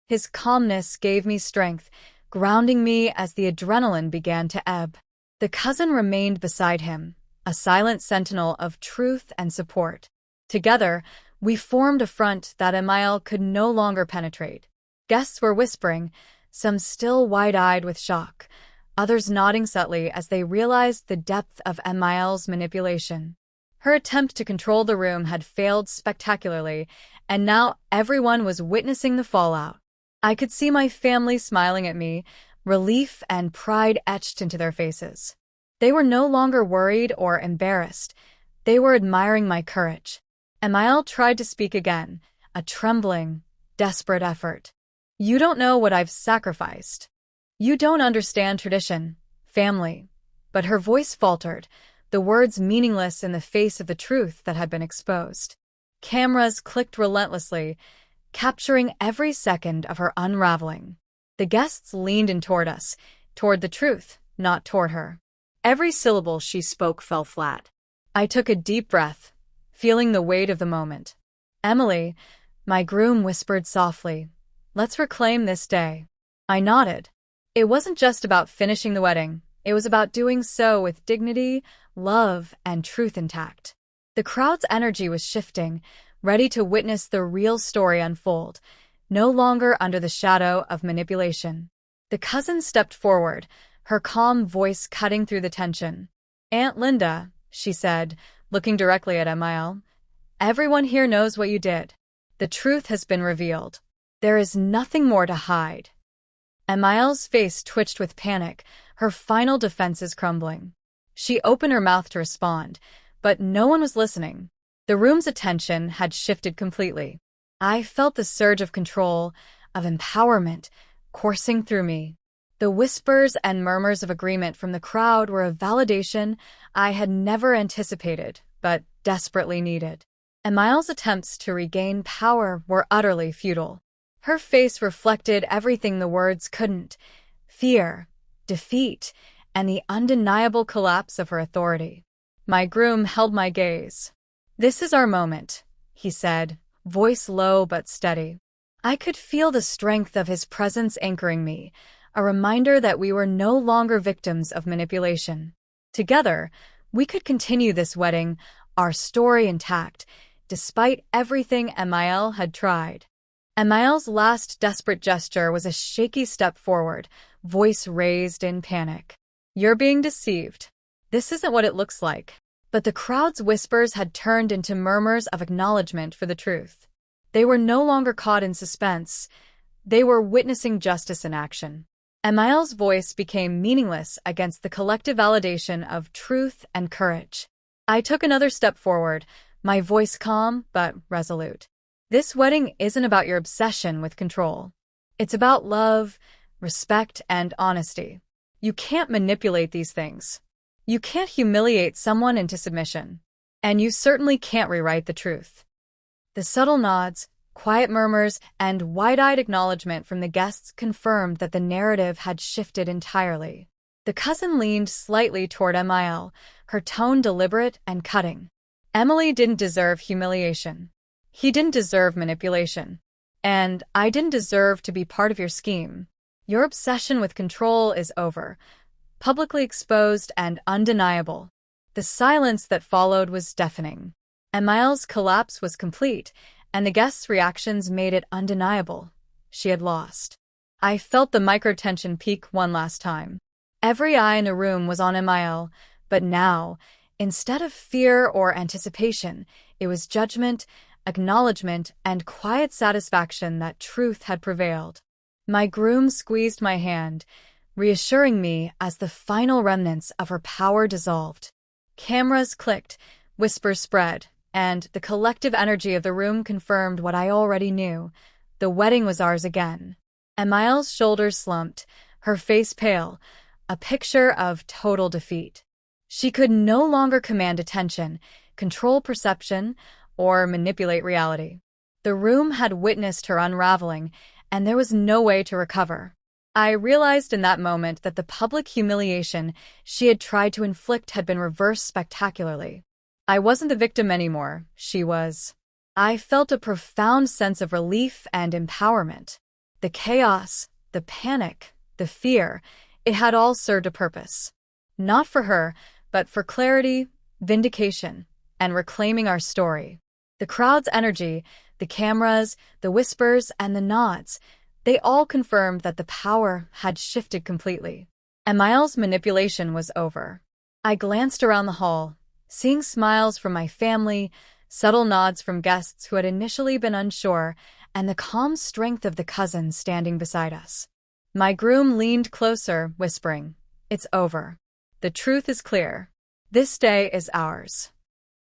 His calmness gave me strength, grounding me as the adrenaline began to ebb. The cousin remained beside him, a silent sentinel of truth and support. Together, we formed a front that Emile could no longer penetrate. Guests were whispering, some still wide-eyed with shock, others nodding subtly as they realized the depth of Emile's manipulation. Her attempt to control the room had failed spectacularly, and now everyone was witnessing the fallout. I could see my family smiling at me, relief and pride etched into their faces. They were no longer worried or embarrassed. They were admiring my courage. Emile tried to speak again, a trembling, desperate effort. "You don't know what I've sacrificed. You don't understand tradition, family." But her voice faltered, the words meaningless in the face of the truth that had been exposed. Cameras clicked relentlessly, capturing every second of her unraveling. The guests leaned in toward us, toward the truth, not toward her. Every syllable she spoke fell flat. I took a deep breath, feeling the weight of the moment. "Emily," my groom whispered softly, "let's reclaim this day." I nodded. It wasn't just about finishing the wedding. It was about doing so with dignity, love, and truth intact. The crowd's energy was shifting, ready to witness the real story unfold, no longer under the shadow of manipulation. The cousin stepped forward, her calm voice cutting through the tension. "Aunt Linda," she said, looking directly at Emile, "everyone here knows what you did. The truth has been revealed. There is nothing more to hide." Emile's face twitched with panic, her final defenses crumbling. She opened her mouth to respond, but no one was listening. The room's attention had shifted completely. I felt the surge of control, of empowerment, coursing through me. The whispers and murmurs of agreement from the crowd were a validation I had never anticipated, but desperately needed. Emile's attempts to regain power were utterly futile. Her face reflected everything the words couldn't: fear, defeat, and the undeniable collapse of her authority. My groom held my gaze. "This is our moment," he said, voice low but steady. I could feel the strength of his presence anchoring me, a reminder that we were no longer victims of manipulation. Together, we could continue this wedding, our story intact, despite everything Emile had tried. Emile's last desperate gesture was a shaky step forward, voice raised in panic. "You're being deceived. This isn't what it looks like." But the crowd's whispers had turned into murmurs of acknowledgement for the truth. They were no longer caught in suspense. They were witnessing justice in action. Emile's voice became meaningless against the collective validation of truth and courage. I took another step forward, my voice calm but resolute. "This wedding isn't about your obsession with control. It's about love, respect, and honesty. You can't manipulate these things. You can't humiliate someone into submission. And you certainly can't rewrite the truth." The subtle nods, quiet murmurs, and wide-eyed acknowledgement from the guests confirmed that the narrative had shifted entirely. The cousin leaned slightly toward Emile, her tone deliberate and cutting. "Emily didn't deserve humiliation. He didn't deserve manipulation. And I didn't deserve to be part of your scheme. Your obsession with control is over, publicly exposed and undeniable." The silence that followed was deafening. Emile's collapse was complete, and the guests' reactions made it undeniable. She had lost. I felt the microtension peak one last time. Every eye in the room was on Emile, but now, instead of fear or anticipation, it was judgment, acknowledgement, and quiet satisfaction that truth had prevailed. My groom squeezed my hand, reassuring me as the final remnants of her power dissolved. Cameras clicked, whispers spread, and the collective energy of the room confirmed what I already knew. The wedding was ours again. Emile's shoulders slumped, her face pale, a picture of total defeat. She could no longer command attention, control perception, or manipulate reality. The room had witnessed her unraveling, and there was no way to recover. I realized in that moment that the public humiliation she had tried to inflict had been reversed spectacularly. I wasn't the victim anymore, she was. I felt a profound sense of relief and empowerment. The chaos, the panic, the fear, it had all served a purpose. Not for her, but for clarity, vindication, and reclaiming our story. The crowd's energy, the cameras, the whispers, and the nods, they all confirmed that the power had shifted completely. Emile's manipulation was over. I glanced around the hall, seeing smiles from my family, subtle nods from guests who had initially been unsure, and the calm strength of the cousin standing beside us. My groom leaned closer, whispering, "It's over. The truth is clear. This day is ours."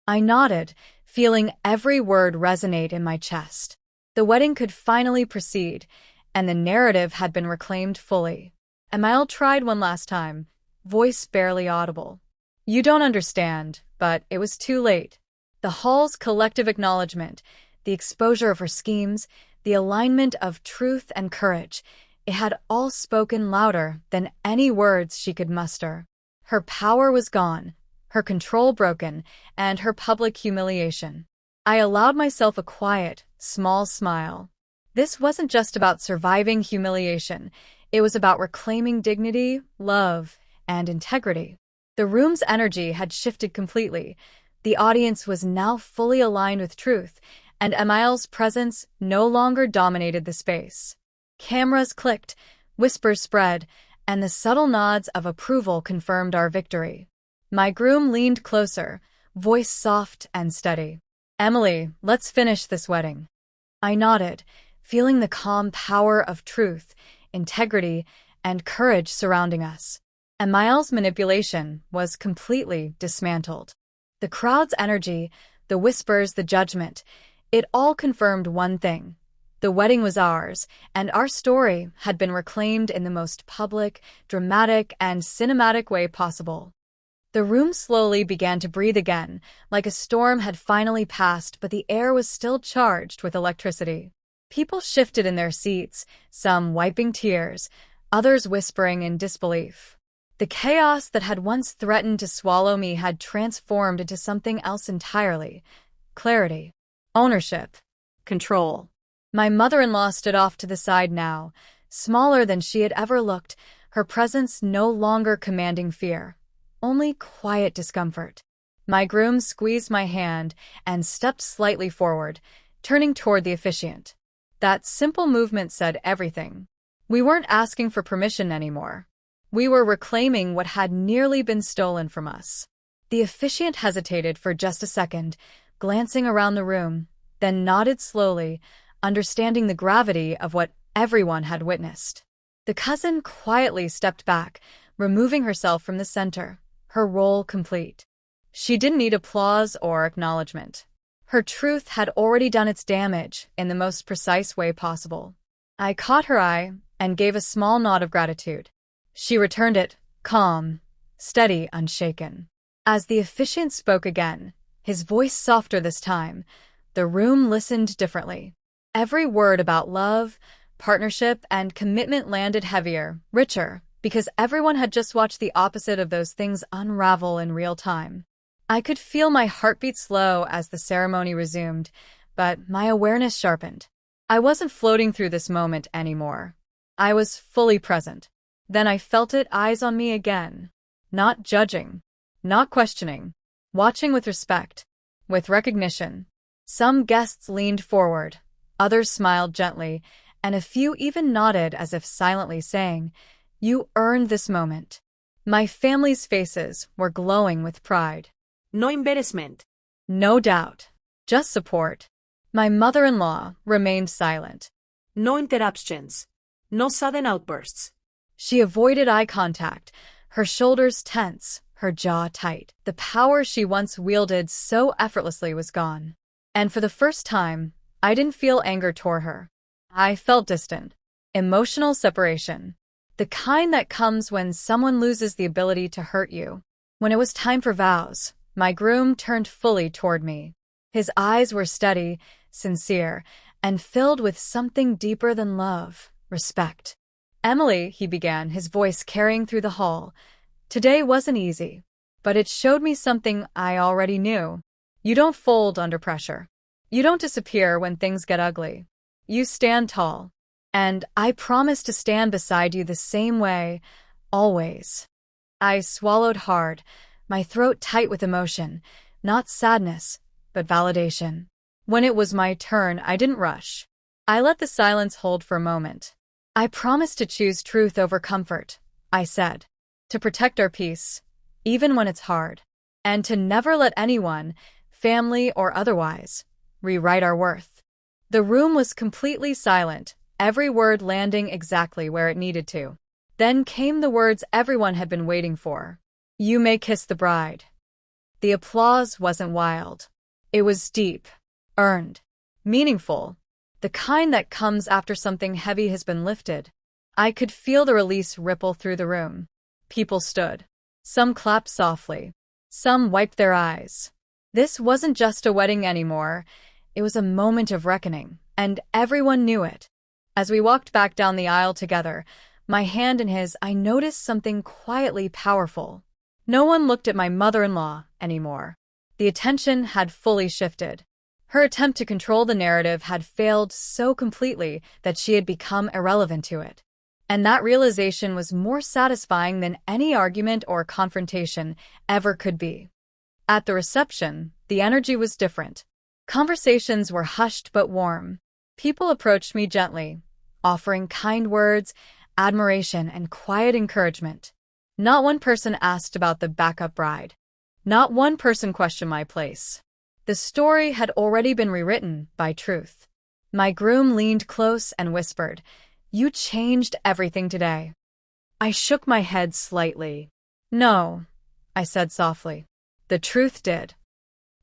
I nodded, feeling every word resonate in my chest. The wedding could finally proceed, and the narrative had been reclaimed fully. Emile tried one last time, voice barely audible. "You don't understand, but it was too late." The hall's collective acknowledgement, the exposure of her schemes, the alignment of truth and courage, it had all spoken louder than any words she could muster. Her power was gone, her control broken, and her public humiliation. I allowed myself a quiet, small smile. This wasn't just about surviving humiliation. It was about reclaiming dignity, love, and integrity. The room's energy had shifted completely. The audience was now fully aligned with truth, and Emile's presence no longer dominated the space. Cameras clicked, whispers spread, and the subtle nods of approval confirmed our victory. My groom leaned closer, voice soft and steady. "Emily, let's finish this wedding." I nodded, feeling the calm power of truth, integrity, and courage surrounding us. Emile's manipulation was completely dismantled. The crowd's energy, the whispers, the judgment, it all confirmed one thing. The wedding was ours, and our story had been reclaimed in the most public, dramatic, and cinematic way possible. The room slowly began to breathe again, like a storm had finally passed, but the air was still charged with electricity. People shifted in their seats, some wiping tears, others whispering in disbelief. The chaos that had once threatened to swallow me had transformed into something else entirely. Clarity. Ownership. Control. My mother-in-law stood off to the side now, smaller than she had ever looked, her presence no longer commanding fear, only quiet discomfort. My groom squeezed my hand and stepped slightly forward, turning toward the officiant. That simple movement said everything. We weren't asking for permission anymore. We were reclaiming what had nearly been stolen from us. The officiant hesitated for just a second, glancing around the room, then nodded slowly, understanding the gravity of what everyone had witnessed. The cousin quietly stepped back, removing herself from the center, her role complete. She didn't need applause or acknowledgement. Her truth had already done its damage in the most precise way possible. I caught her eye and gave a small nod of gratitude. She returned it, calm, steady, unshaken. As the officiant spoke again, his voice softer this time, the room listened differently. Every word about love, partnership, and commitment landed heavier, richer, because everyone had just watched the opposite of those things unravel in real time. I could feel my heartbeat slow as the ceremony resumed, but my awareness sharpened. I wasn't floating through this moment anymore. I was fully present. Then I felt it, eyes on me again. Not judging, not questioning, watching with respect, with recognition. Some guests leaned forward, others smiled gently, and a few even nodded as if silently saying, "You earned this moment." My family's faces were glowing with pride. No embarrassment. No doubt. Just support. My mother-in-law remained silent. No interruptions. No sudden outbursts. She avoided eye contact, her shoulders tense, her jaw tight. The power she once wielded so effortlessly was gone. And for the first time, I didn't feel anger toward her. I felt distant. Emotional separation. The kind that comes when someone loses the ability to hurt you. When it was time for vows, my groom turned fully toward me. His eyes were steady, sincere, and filled with something deeper than love, respect. "Emily," he began, his voice carrying through the hall, "today wasn't easy, but it showed me something I already knew. You don't fold under pressure. You don't disappear when things get ugly. You stand tall. And I promise to stand beside you the same way, always." I swallowed hard, my throat tight with emotion, not sadness, but validation. When it was my turn, I didn't rush. I let the silence hold for a moment. "I promise to choose truth over comfort," I said. "To protect our peace, even when it's hard. And to never let anyone, family or otherwise, rewrite our worth." The room was completely silent, every word landing exactly where it needed to. Then came the words everyone had been waiting for. "You may kiss the bride." The applause wasn't wild. It was deep, earned, meaningful, the kind that comes after something heavy has been lifted. I could feel the release ripple through the room. People stood. Some clapped softly. Some wiped their eyes. This wasn't just a wedding anymore. It was a moment of reckoning, and everyone knew it. As we walked back down the aisle together, my hand in his, I noticed something quietly powerful. No one looked at my mother-in-law anymore. The attention had fully shifted. Her attempt to control the narrative had failed so completely that she had become irrelevant to it. And that realization was more satisfying than any argument or confrontation ever could be. At the reception, the energy was different. Conversations were hushed but warm. People approached me gently, offering kind words, admiration, and quiet encouragement. Not one person asked about the backup bride. Not one person questioned my place. The story had already been rewritten by truth. My groom leaned close and whispered, "You changed everything today." I shook my head slightly. "No," I said softly. "The truth did."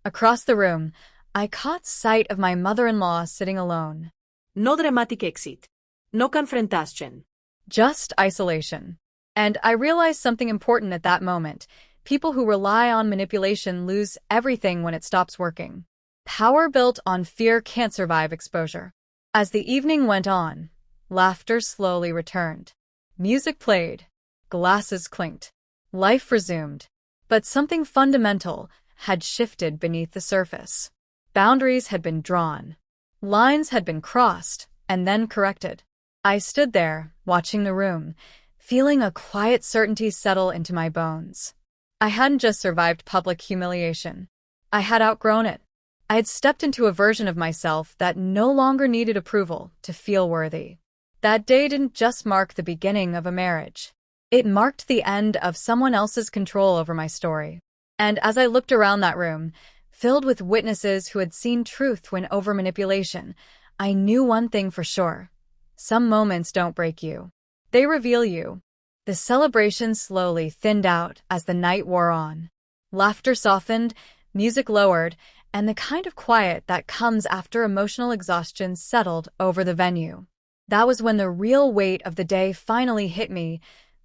Across the room, I caught sight of my mother-in-law sitting alone. No dramatic exit. No confrontation. Just isolation. And I realized something important at that moment. People who rely on manipulation lose everything when it stops working. Power built on fear can't survive exposure. As the evening went on, laughter slowly returned. Music played. Glasses clinked. Life resumed. But something fundamental had shifted beneath the surface. Boundaries had been drawn. Lines had been crossed and then corrected. I stood there, watching the room, feeling a quiet certainty settle into my bones. I hadn't just survived public humiliation. I had outgrown it. I had stepped into a version of myself that no longer needed approval to feel worthy. That day didn't just mark the beginning of a marriage. It marked the end of someone else's control over my story. And as I looked around that room, filled with witnesses who had seen truth win over manipulation, I knew one thing for sure. Some moments don't break you. They reveal you. The celebration slowly thinned out as the night wore on. Laughter softened, music lowered, and the kind of quiet that comes after emotional exhaustion settled over the venue. That was when the real weight of the day finally hit me,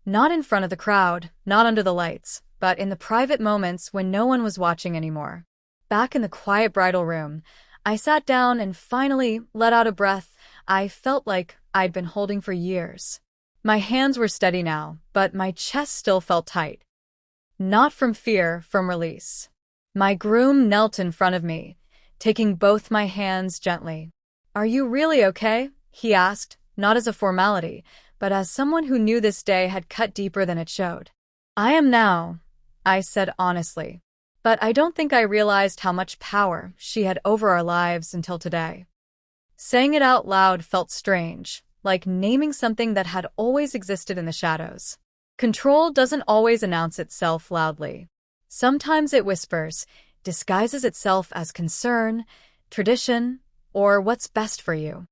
not in front of the crowd, not under the lights, but in the private moments when no one was watching anymore. Back in the quiet bridal room, I sat down and finally let out a breath I felt like I'd been holding for years. My hands were steady now, but my chest still felt tight. Not from fear, from release. My groom knelt in front of me, taking both my hands gently. "Are you really okay?" he asked, not as a formality, but as someone who knew this day had cut deeper than it showed. "I am now," I said honestly. But I don't think I realized how much power she had over our lives until today. Saying it out loud felt strange, like naming something that had always existed in the shadows. Control doesn't always announce itself loudly. Sometimes it whispers, disguises itself as concern, tradition, or what's best for you.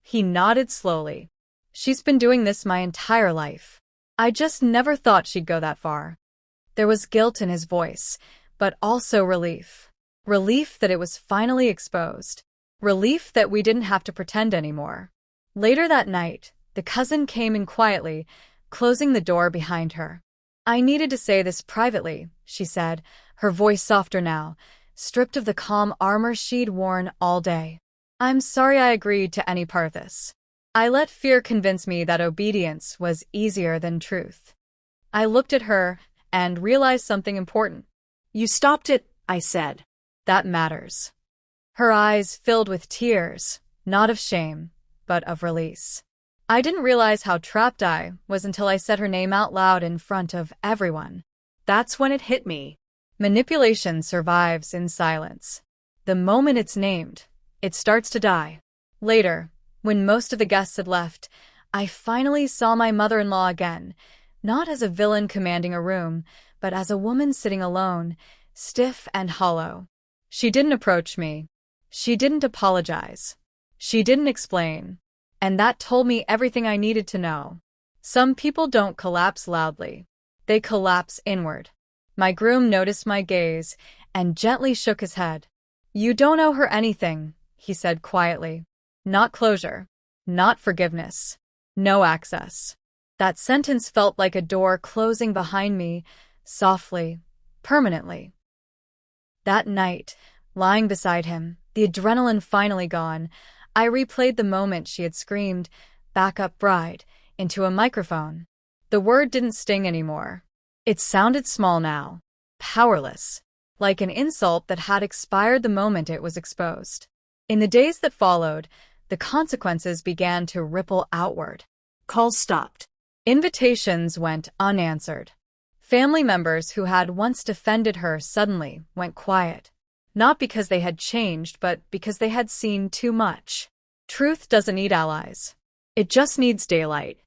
He nodded slowly. "She's been doing this my entire life. I just never thought she'd go that far." There was guilt in his voice, but also relief. Relief that it was finally exposed. Relief that we didn't have to pretend anymore. Later that night, the cousin came in quietly, closing the door behind her. "I needed to say this privately," she said, her voice softer now, stripped of the calm armor she'd worn all day. "I'm sorry I agreed to any part of this. I let fear convince me that obedience was easier than truth." I looked at her and realized something important. You stopped it, I said. "That matters." Her eyes filled with tears, not of shame, but of release. I didn't realize how trapped I was until I said her name out loud in front of everyone. That's when it hit me. Manipulation survives in silence. The moment it's named, it starts to die. Later, when most of the guests had left, I finally saw my mother-in-law again, not as a villain commanding a room, but as a woman sitting alone, stiff and hollow. She didn't approach me. She didn't apologize. She didn't explain. And that told me everything I needed to know. Some people don't collapse loudly. They collapse inward. My groom noticed my gaze and gently shook his head. "You don't owe her anything," he said quietly. "Not closure. Not forgiveness. No access." That sentence felt like a door closing behind me, softly, permanently. That night, lying beside him, the adrenaline finally gone, I replayed the moment she had screamed, "Back up, bride," into a microphone. The word didn't sting anymore. It sounded small now, powerless, like an insult that had expired the moment it was exposed. In the days that followed, the consequences began to ripple outward. Calls stopped. Invitations went unanswered. Family members who had once defended her suddenly went quiet. Not because they had changed, but because they had seen too much. Truth doesn't need allies. It just needs daylight.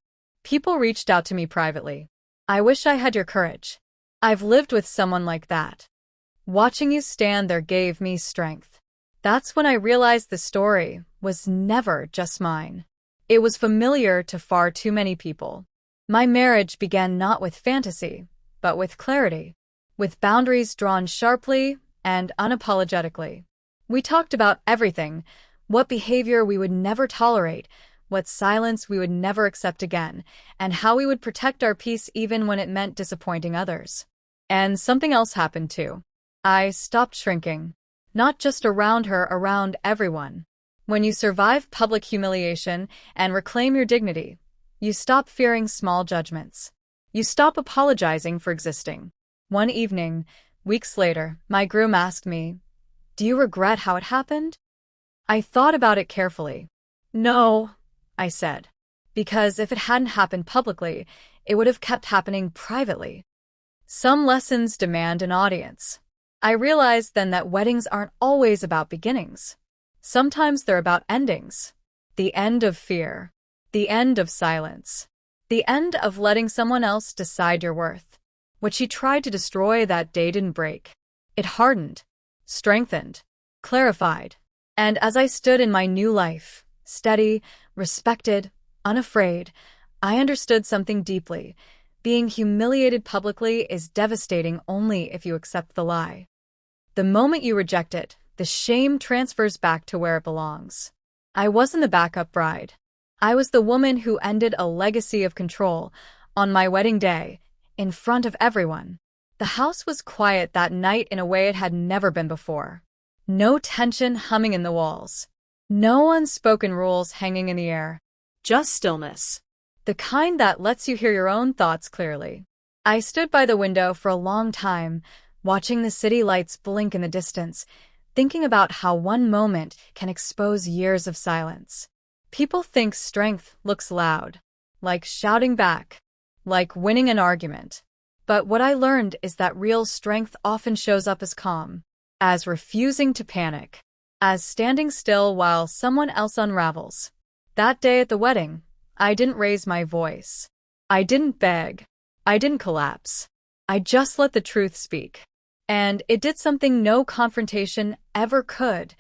People reached out to me privately. "I wish I had your courage. I've lived with someone like that. Watching you stand there gave me strength." That's when I realized the story was never just mine. It was familiar to far too many people. My marriage began not with fantasy, but with clarity, with boundaries drawn sharply and unapologetically. We talked about everything, what behavior we would never tolerate, what silence we would never accept again, and how we would protect our peace even when it meant disappointing others. And something else happened too. I stopped shrinking. Not just around her, around everyone. When you survive public humiliation and reclaim your dignity, you stop fearing small judgments. You stop apologizing for existing. One evening, weeks later, my groom asked me, "Do you regret how it happened?" I thought about it carefully. "No," I said, because if it hadn't happened publicly, it would have kept happening privately. Some lessons demand an audience. I realized then that weddings aren't always about beginnings. Sometimes they're about endings. The end of fear. The end of silence. The end of letting someone else decide your worth. What she tried to destroy that day didn't break. It hardened, strengthened, clarified. And as I stood in my new life, steady, respected, unafraid, I understood something deeply. Being humiliated publicly is devastating only if you accept the lie. The moment you reject it, the shame transfers back to where it belongs. I wasn't the backup bride. I was the woman who ended a legacy of control on my wedding day, in front of everyone. The house was quiet that night in a way it had never been before. No tension humming in the walls. No unspoken rules hanging in the air. Just stillness. The kind that lets you hear your own thoughts clearly. I stood by the window for a long time, watching the city lights blink in the distance, thinking about how one moment can expose years of silence. People think strength looks loud, like shouting back, like winning an argument. But what I learned is that real strength often shows up as calm, as refusing to panic, as standing still while someone else unravels. That day at the wedding, I didn't raise my voice. I didn't beg. I didn't collapse. I just let the truth speak. And it did something no confrontation ever could.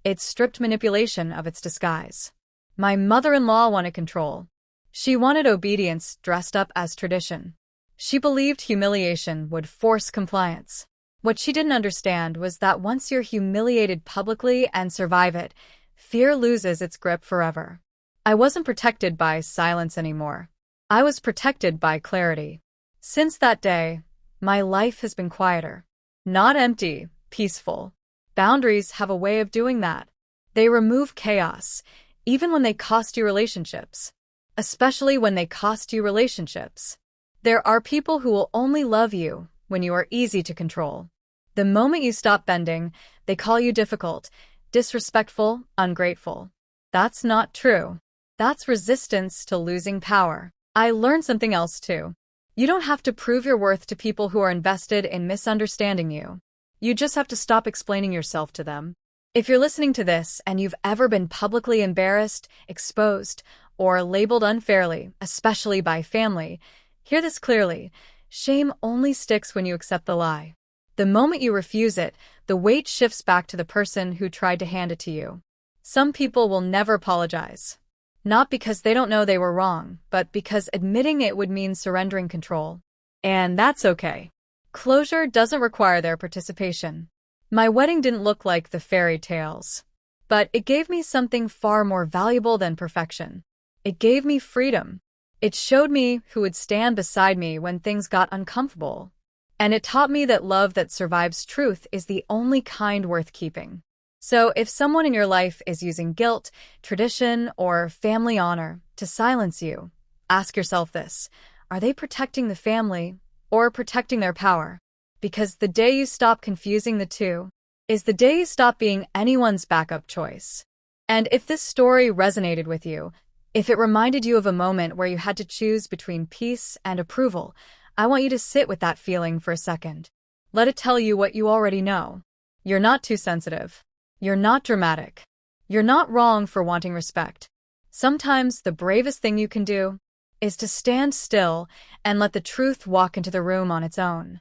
It stripped manipulation of its disguise. My mother-in-law wanted control. She wanted obedience dressed up as tradition. She believed humiliation would force compliance. What she didn't understand was that once you're humiliated publicly and survive it, fear loses its grip forever. I wasn't protected by silence anymore. I was protected by clarity. Since that day, my life has been quieter. Not empty, peaceful. Boundaries have a way of doing that. They remove chaos, even when they cost you relationships. Especially when they cost you relationships. There are people who will only love you when you are easy to control. The moment you stop bending, they call you difficult, disrespectful, ungrateful. That's not true. That's resistance to losing power. I learned something else too. You don't have to prove your worth to people who are invested in misunderstanding you. You just have to stop explaining yourself to them. If you're listening to this and you've ever been publicly embarrassed, exposed, or labeled unfairly, especially by family, hear this clearly. Shame only sticks when you accept the lie. The moment you refuse it, the weight shifts back to the person who tried to hand it to you. Some people will never apologize. Not because they don't know they were wrong, but because admitting it would mean surrendering control. And that's okay. Closure doesn't require their participation. My wedding didn't look like the fairy tales. But it gave me something far more valuable than perfection. It gave me freedom. It showed me who would stand beside me when things got uncomfortable. And it taught me that love that survives truth is the only kind worth keeping. So if someone in your life is using guilt, tradition, or family honor to silence you, ask yourself this: are they protecting the family or protecting their power? Because the day you stop confusing the two is the day you stop being anyone's backup choice. And if this story resonated with you, if it reminded you of a moment where you had to choose between peace and approval, I want you to sit with that feeling for a second. Let it tell you what you already know. You're not too sensitive. You're not dramatic. You're not wrong for wanting respect. Sometimes the bravest thing you can do is to stand still and let the truth walk into the room on its own.